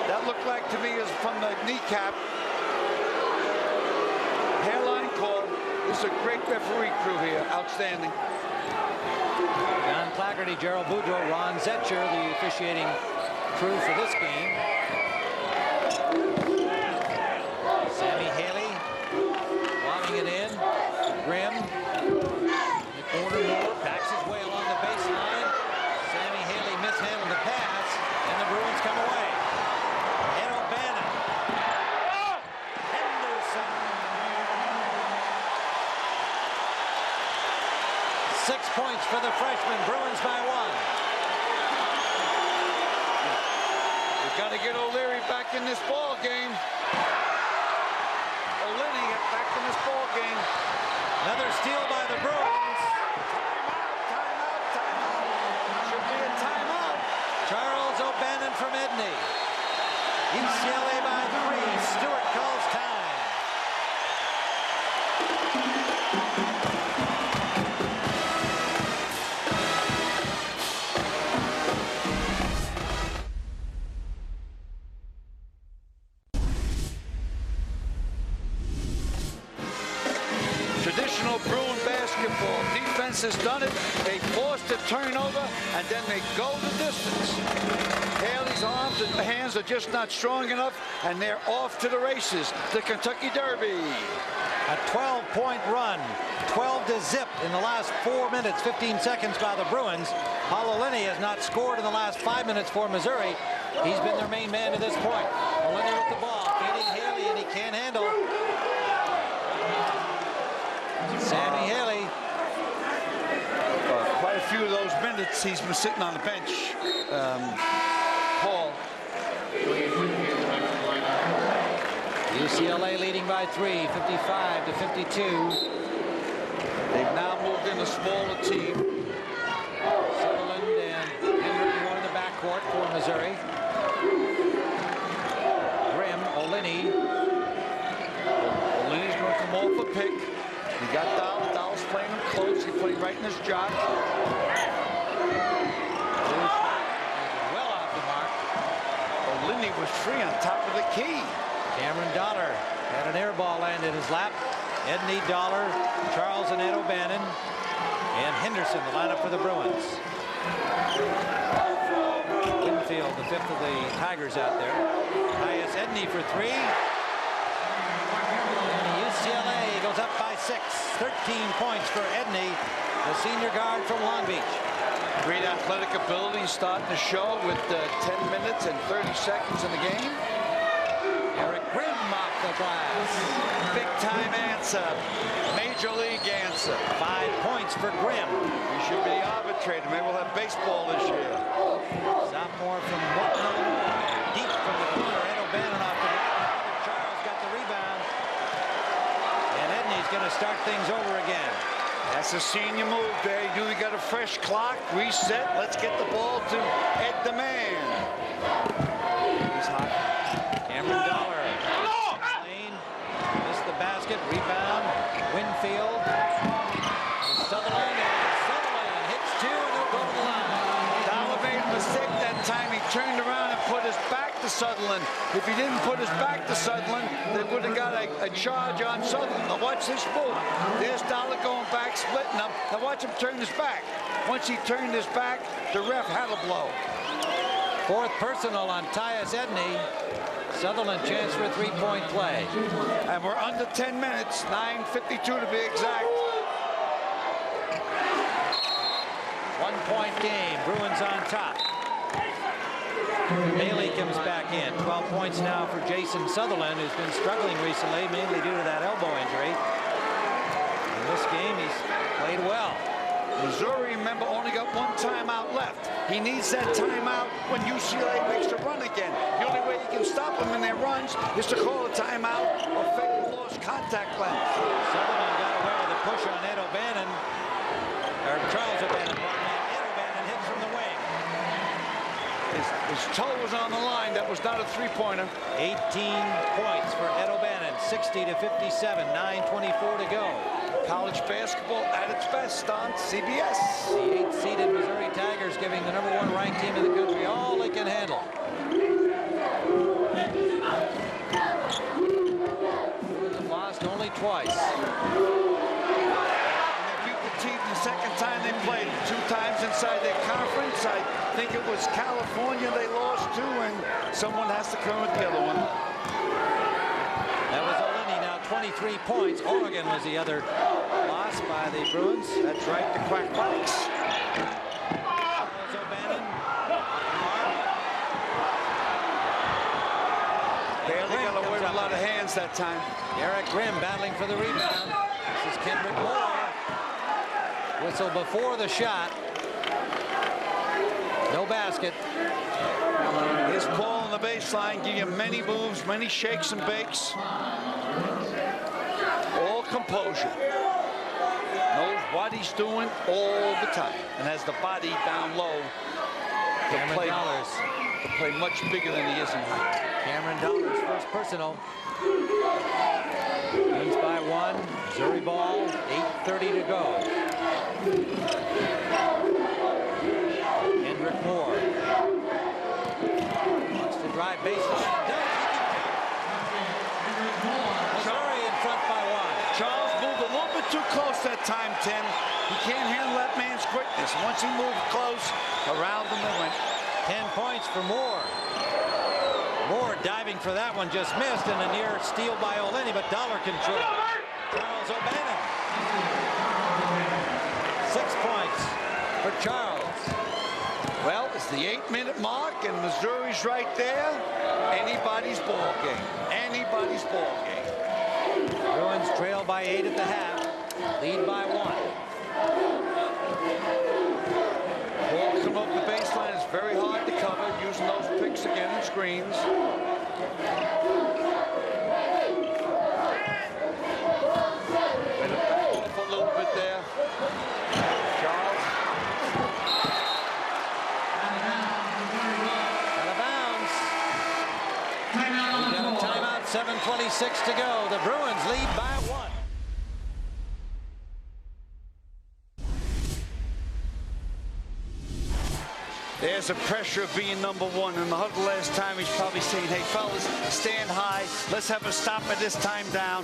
That looked like to me is from the kneecap. Hairline call. This is a great referee crew here. Outstanding. John Claggerty, Gerald Boudreau, Ron Zetcher, the officiating crew for this game. Sammy Haley lobbing it in. Grimm. The corner Moore backs his way along the baseline. Sammy Haley mishandled the pass, and the Bruins come away. Ed O'Bannon. Henderson. 6 points for the freshman. Bruins by 1. We've got to get O'Leary back in this ball game. O'Linney back in this ball game. Another steal by the Bruins. Timeout. Should be a timeout. Charles O'Bannon from Edney. UCLA by 3. Stewart calls time. Traditional Bruin basketball. Defense has done it. They forced a turnover, and then they go the distance. Haley's arms and hands are just not strong enough, and they're off to the races. The Kentucky Derby. A 12-point run. 12-0 in the last 4 minutes, 15 seconds by the Bruins. Paul O'Linney has not scored in the last 5 minutes for Missouri. He's been their main man to this point. O'Leary with the ball, feeding Haley, and he can't handle. Sammy Haley. Quite a few of those minutes he's been sitting on the bench. Paul. UCLA leading by 3, 55 to 52. They've now moved in a smaller team. Sutherland and Hendrick in the backcourt for Missouri. Grimm, O'Leary. O'Leary's going to come off a pick. He got down. Dowell's playing him close. He put him right in his jock. Well off the mark. O'Leary was free on top of the key. Cameron Dollar had an air ball land in his lap. Edney, Dollar, Charles and Ed O'Bannon, and Henderson, the lineup for the Bruins. Winfield, the fifth of the Tigers out there. Tyus Edney for 3. UCLA goes up by 6. 13 points for Edney, the senior guard from Long Beach. Great athletic ability starting the show with 10 minutes and 30 seconds in the game. Eric Grimm off the glass. Big time answer. Major league answer. 5 points for Grimm. He should be the arbitrator. Maybe we'll have baseball this year. Sophomore from Morton, Illinois. Deep from the corner. Ed O'Bannon off the right. Charles got the rebound. And Edney's going to start things over again. That's a senior move there. You really got a fresh clock. Reset. Let's get the ball to Ed the man. He's hot. Cameron Dollar. Lane. Missed the basket. Rebound. Winfield. Sutherland. And Sutherland hits 2 and he'll go to the line. Dollar made a mistake that time. He turned around and put his back to Sutherland. If he didn't put his back to Sutherland, they would have got a charge on Sutherland. Now watch this move. There's Dollar going back, splitting him. Now watch him turn his back. Once he turned his back, the ref had a blow. 4th personal on Tyus Edney. Sutherland chance for a 3-point play. And we're under 10 minutes, 9:52 to be exact. 1-point game. Bruins on top. Bailey comes back in. 12 points now for Jason Sutherland, who's been struggling recently, mainly due to that elbow injury. In this game, he's played well. Missouri, remember, only got 1 timeout left. He needs that timeout when UCLA makes a run again. The only way you can stop them in their runs is to call a timeout or fake the lost contact length. Sutherland got away with a push on Ed O'Bannon, or Charles O'Bannon. Ed O'Bannon hits from the wing. His toe was on the line. That was not a three-pointer. 18 points for Ed O'Bannon, 60 to 57, 9:24 to go. College basketball at its best on CBS. The 8th-seeded Missouri Tigers giving the #1 ranked team in the country all they can handle. They've lost only twice. They beat the team the second time they played. 2 times inside their conference. I think it was California they lost to, and someone has to come with the other one. That was O'Leary, now 23 points. Oregon was the other loss by the Bruins. That's right, the Quack Quacks. O'Bannon. Barely got away with a lot of hands that time. Eric Grimm battling for the rebound. This is Kendrick Moore. Whistle before the shot. No basket. Here's Paul on the baseline, give you many moves, many shakes and bakes. All composure. Knows what he's doing all the time. And has the body down low to play much bigger than he is in height. Cameron Dollar's first personal. Wins by 1. Missouri ball. 8:30 to go. Hendrick Moore wants to drive baseline. Missouri in front by 1. Charles moved a little bit too close that time, Tim. He can't handle that man's quickness. Once he moved close, around him they went. 10 points for Moore. Moore diving for that one, just missed, and a near steal by O'Leary, but Dollar control. Charles O'Bannon. 6 points for Charles. Well, it's the 8-minute mark, and Missouri's right there. Anybody's ball game. Anybody's ball game. Bruins trail by 8 at the half. Lead by 1. Ball come up the baseline is very hard to cover, using those picks again and screens. Better back off a little bit there. Charles. Out of bounds. We've got a timeout, 7:26 to go. The Bruins lead by 1. There's the pressure of being #1. In the huddle last time, he's probably saying, hey, fellas, stand high. Let's have a stop at this time down.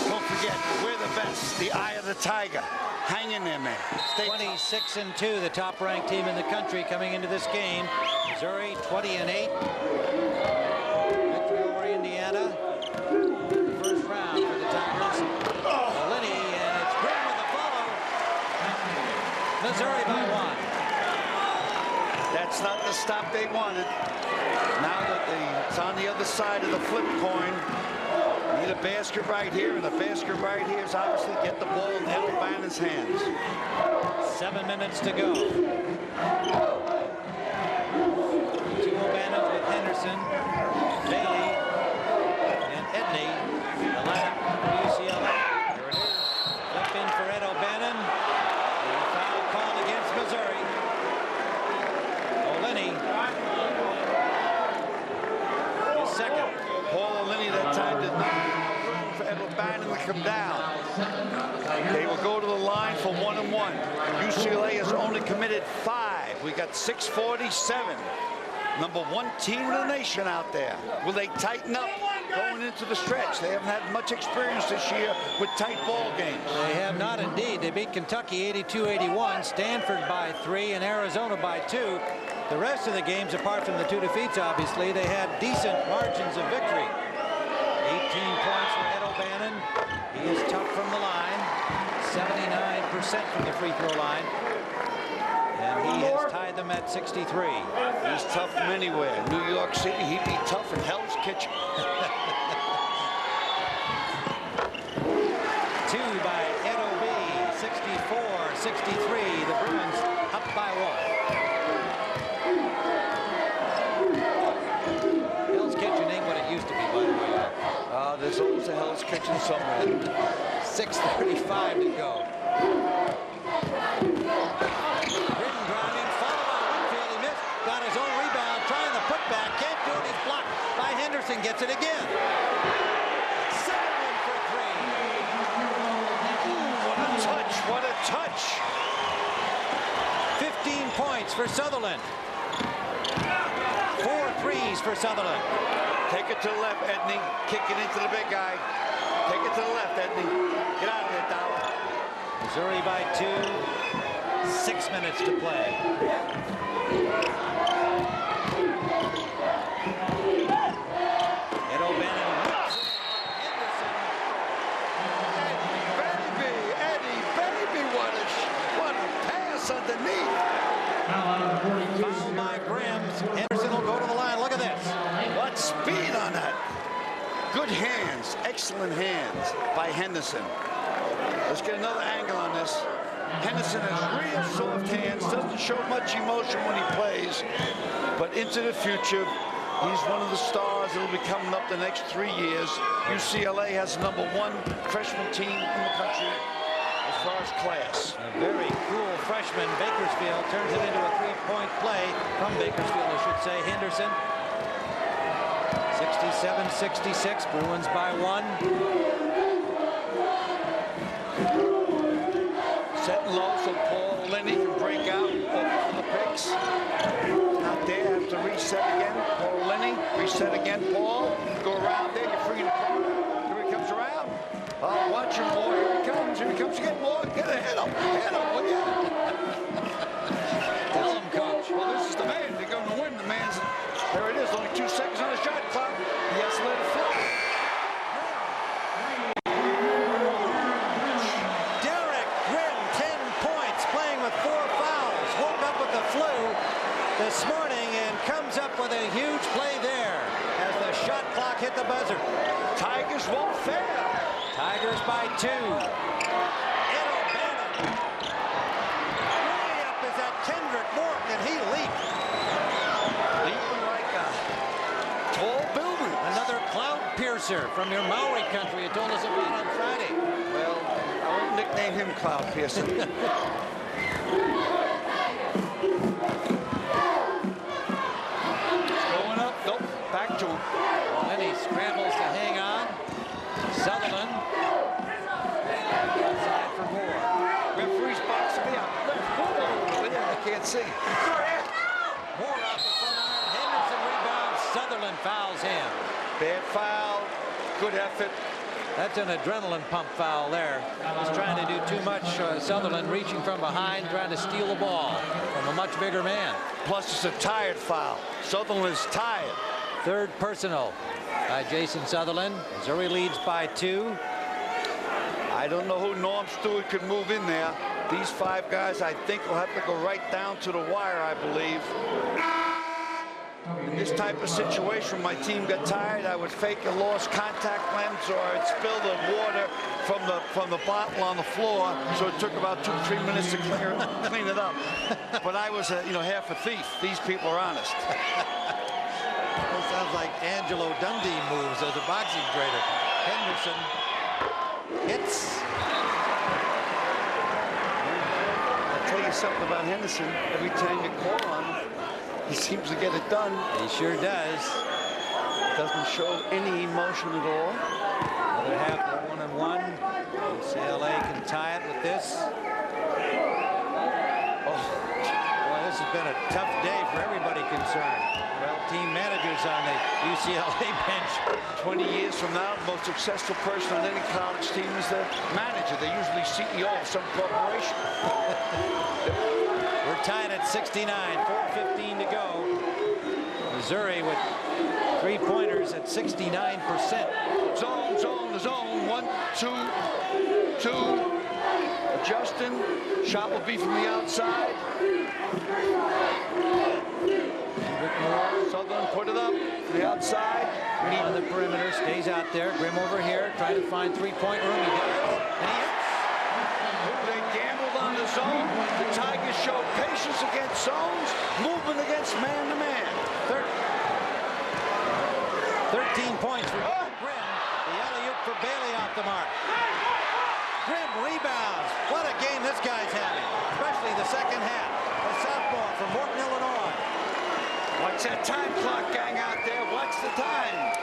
Don't forget, we're the best. The eye of the tiger. Hang in there, man. Stay 26-2, the top-ranked team in the country coming into this game. Missouri 20-8. Victory over Indiana. First round for the Tigers. Lenny, and it's Grimm with the follow. Missouri by 1. That's not the stop they wanted. Now that it's on the other side of the flip coin. Need a basket right here, and the basket right here is obviously get the ball in Ed O'Bannon's hands. 7 minutes to go. 2 O'Bannons with Henderson, Bailey, and Edney. The lineup for UCLA. Here it is. Flip in for Ed O'Bannon. And a foul called against Missouri. O'Lenny. His second. Paul O'Lenny that time did not room for Ed O'Bannon to come down. They will go to the line for 1-1. UCLA has only committed 5. We got 647. #1 team in the nation out there. Will they tighten up going into the stretch? They haven't had much experience this year with tight ball games. They have not indeed. They beat Kentucky 82-81, Stanford by 3, and Arizona by 2. The rest of the games, apart from the 2 defeats, obviously, they had decent margins of victory. 18 points for Ed O'Bannon. He is tough from the line, 79% from the free throw line. And he has tied them at 63. He's tough from anywhere. New York City, he'd be tough in Hell's Kitchen. 2 by Ed O'B, 64-63. The Bruins up by 1. Hell's Kitchen ain't what it used to be, by the way. There's always a Hell's Kitchen somewhere. 6:35 to go. Gritton driving, followed by Winfield. He missed, got his own rebound, trying the putback, can't do it. He's blocked by Henderson, gets it again. Sutherland for 3. What a touch, what a touch. 15 points for Sutherland. 4 threes for Sutherland. Take it to the left, Edney. Kick it into the big guy. Take it to the left, Edney. Get out of there, Dow. Missouri by 2. 6 minutes to play. Ed O'Bannon whips it. Henderson. Eddie, baby, what a pass underneath. Fouled by Grimm. Henderson will go to the line. Look at this. What speed on that. Good hands, excellent hands by Henderson. Let's get another angle on this. Henderson has real soft hands, doesn't show much emotion when he plays, but into the future, he's one of the stars that will be coming up the next 3 years. UCLA has the #1 freshman team in the country as far as class. A very cool freshman. Bakersfield turns it into a 3-point play from Bakersfield, I should say. Henderson. 67-66. Bruins by 1. Setting low so Paul Lenny can break out for the picks. Not there, have to reset again. Paul Lenny, reset again. Paul, go around there, you're free in the corner. Here he comes around. Oh, watch him, boy. Here he comes. Here he comes again, boy. Get a hit him. Hit him, will ya? Tell him, coach. Well, this is the man. They're going to win. The man's. There it is. Only 2 seconds on the shot clock. He has to let it fly. This morning, comes up with a huge play there as the shot clock hit the buzzer. Tigers won't fail. Tigers by 2. Ed O'Bannon. Way up is that Kendrick Moore. Can he leap? Leaping like a tall building. Another cloud piercer from your Maori country you told us about on Friday. Well, I won't nickname him Cloud Pearson. Going up. Nope. Back to him. Then he scrambles to hang on. Sutherland. Outside for Moore. Referee's boxing me out. I can't see. Moore off the front iron. Henderson rebounds. Sutherland fouls him. Bad foul. Good effort. That's an adrenaline pump foul there. He's trying to do too much. Sutherland reaching from behind, trying to steal the ball from a much bigger man. Plus, it's a tired foul. Sutherland is tired. Third personal by Jason Sutherland. Missouri leads by 2. I don't know who Norm Stewart could move in there. These 5 guys, I think, will have to go right down to the wire, I believe. In this type of situation, when my team got tired, I would fake a lost contact lens, or I'd spill the water from the bottle on the floor. So it took about 2-3 minutes to clean it up. But I was, half a thief. These people are honest. That sounds like Angelo Dundee moves as a boxing trader. Henderson hits. I'll tell you something about Henderson. Every time you call on him, he seems to get it done. He sure does. Doesn't show any emotion at all. Another half of 1-1. UCLA can tie it with this. Oh, boy, this has been a tough day for everybody concerned. Well, team managers on the UCLA bench. 20 years from now, the most successful person on any college team is the manager. They're usually CEO of some corporation. We're tied at 69, 4:15 to go. Missouri with 3-pointers at 69%. Zone, zone, zone. 1, 2, 2. Adjusting. Shot will be from the outside. Sutherland put it up to the outside. Grimm on the perimeter, stays out there. Grimm over here, trying to find 3-point room. He does. And he hits. They gambled on the zone. The Tigers showed patience against zones, movement against man-to-man. 13 points for Grimm. The alley-oop for Bailey off the mark. Grimm rebounds. What a game this guy's having, especially the second half. A sophomore from Morton, Illinois. Watch that time clock, gang out there. Watch the time.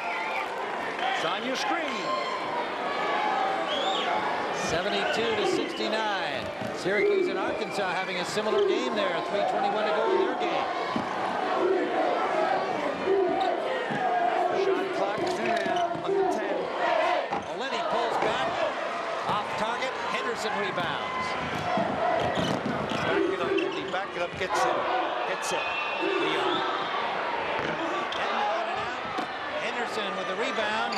It's on your screen. 72-69. Syracuse and Arkansas having a similar game there. 3:21 to go in their game. Shot clock is now under 10. Olenny pulls back. Off target. Henderson rebounds. Back it up, Andy. Back it up. Get set. Get set. Leon. Henderson with the rebound.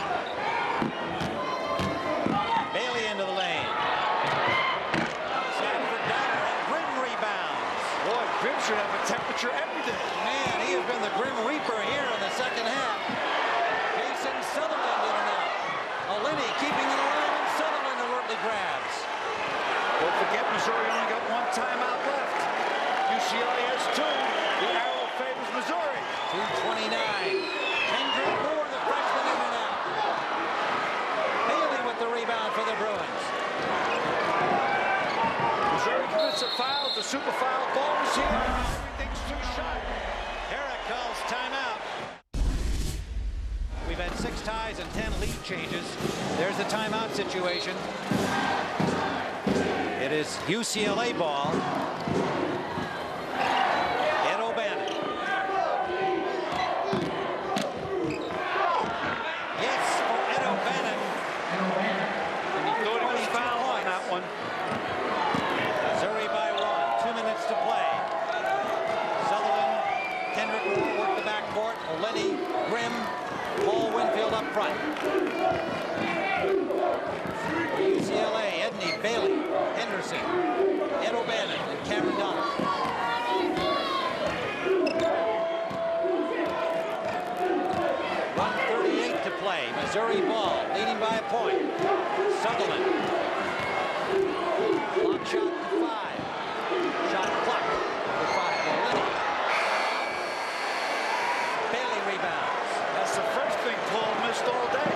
Bailey into the lane. Outside for Donner, and Grimm rebounds. Boy, Grimm should have a temperature every day. Man, he has been the Grim Reaper here in the second half. Jason Sutherland in and out. Olenny keeping it alive, and Sutherland alertly grabs. Don't forget, Missouri only got 1 timeout left. UCLA has 2. The arrow favors Missouri. 2:29. Kendrick Moore, the freshman, in and out. Bailey with the rebound for the Bruins. Missouri commits a foul. The super foul ball is here. Everything's too sharp. Herrick calls timeout. We've had 6 ties and 10 lead changes. There's the timeout situation. It is UCLA ball. Ed O'Bannon. Yes, for Ed O'Bannon. And he thought he was fouled on that one. Missouri by 1. 2 minutes to play. Sutherland, Kendrick Moore work the backcourt. Olenny, Grimm, Paul Winfield up front. For UCLA, Edney, Bailey, Henderson, Ed O'Bannon, and Cameron Donner. Missouri ball, leading by a point. Sutherland. Long shot for 5. Shot clock for 5. Lenny. Bailey rebounds. That's the first thing Paul missed all day.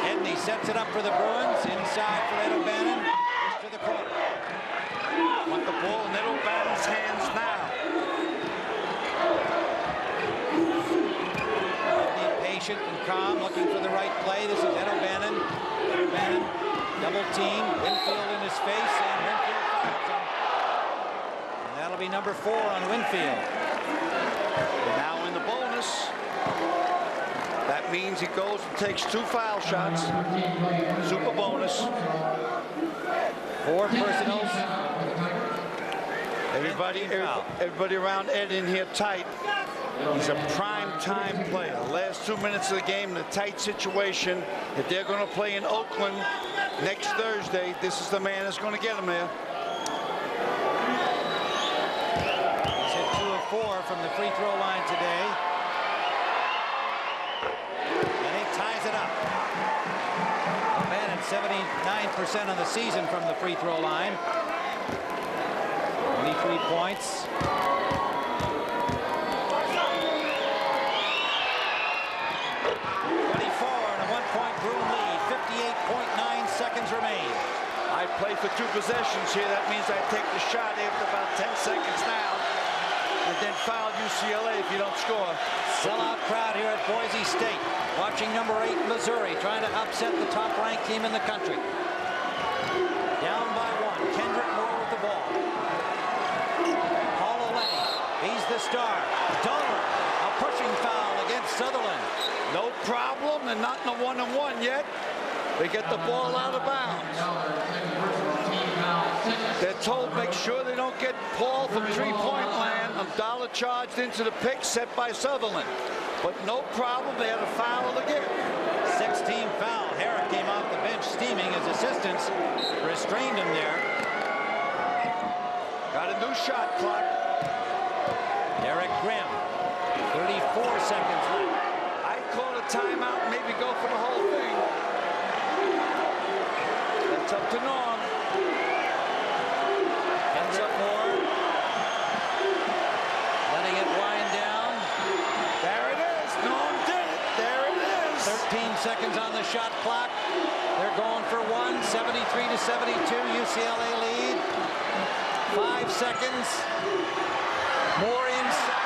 Edney sets it up for the Bruins. Inside for Ed O'Bannon. To the corner. Want the ball in Ed O'Bannon's hands now. Edney patient and calm, looking for the right play. This is Ed O'Bannon. Ed O'Bannon, double team. Winfield in his face, and Winfield fouls him. And that'll be number 4 on Winfield. Now in the bonus. That means he goes and takes 2 foul shots. Super bonus. 4 personals. Everybody around Ed in here tight. He's a prime time player. The last 2 minutes of the game in a tight situation. If they're going to play in Oakland next Thursday, this is the man that's going to get him there. He's hit 2 of 4 from the free throw line today. And he ties it up. O'Bannon 79% on the season from the free throw line. 23 points. 1-point Bruin lead. 58.9 seconds remain. I play for 2 possessions here. That means I take the shot after about 10 seconds now, and then foul UCLA if you don't score. Sellout crowd here at Boise State, watching number 8 Missouri trying to upset the top-ranked team in the country. Down by 1. Kendrick Moore with the ball. Paul Lenny, he's the star. Donor, a pushing foul against Sutherland. No problem. They're not in a 1-on-1 yet. They get the ball out of bounds. They're told make sure they don't get Paul from 3-point land. Abdallah charged into the pick set by Sutherland. But no problem. They had a foul of the game. 16 foul. Herrick came off the bench steaming. His assistants restrained him there. Got a new shot clock. Eric Grimm. 34 seconds left. Call a timeout, maybe go for the whole thing. That's up to Norm. Kendrick Moore. Letting it wind down. There it is. Norm did it. There it is. 13 seconds on the shot clock. They're going for 1. 73-72. UCLA lead. 5 seconds. Moore inside.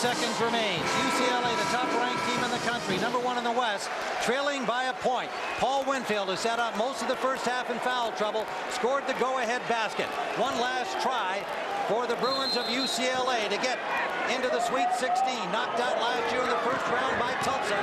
Seconds remain. UCLA, the top-ranked team in the country, number 1 in the West, trailing by a point. Paul Winfield, who sat out most of the first half in foul trouble, scored the go-ahead basket. One last try for the Bruins of UCLA to get into the Sweet 16. Knocked out last year in the first round by Tulsa.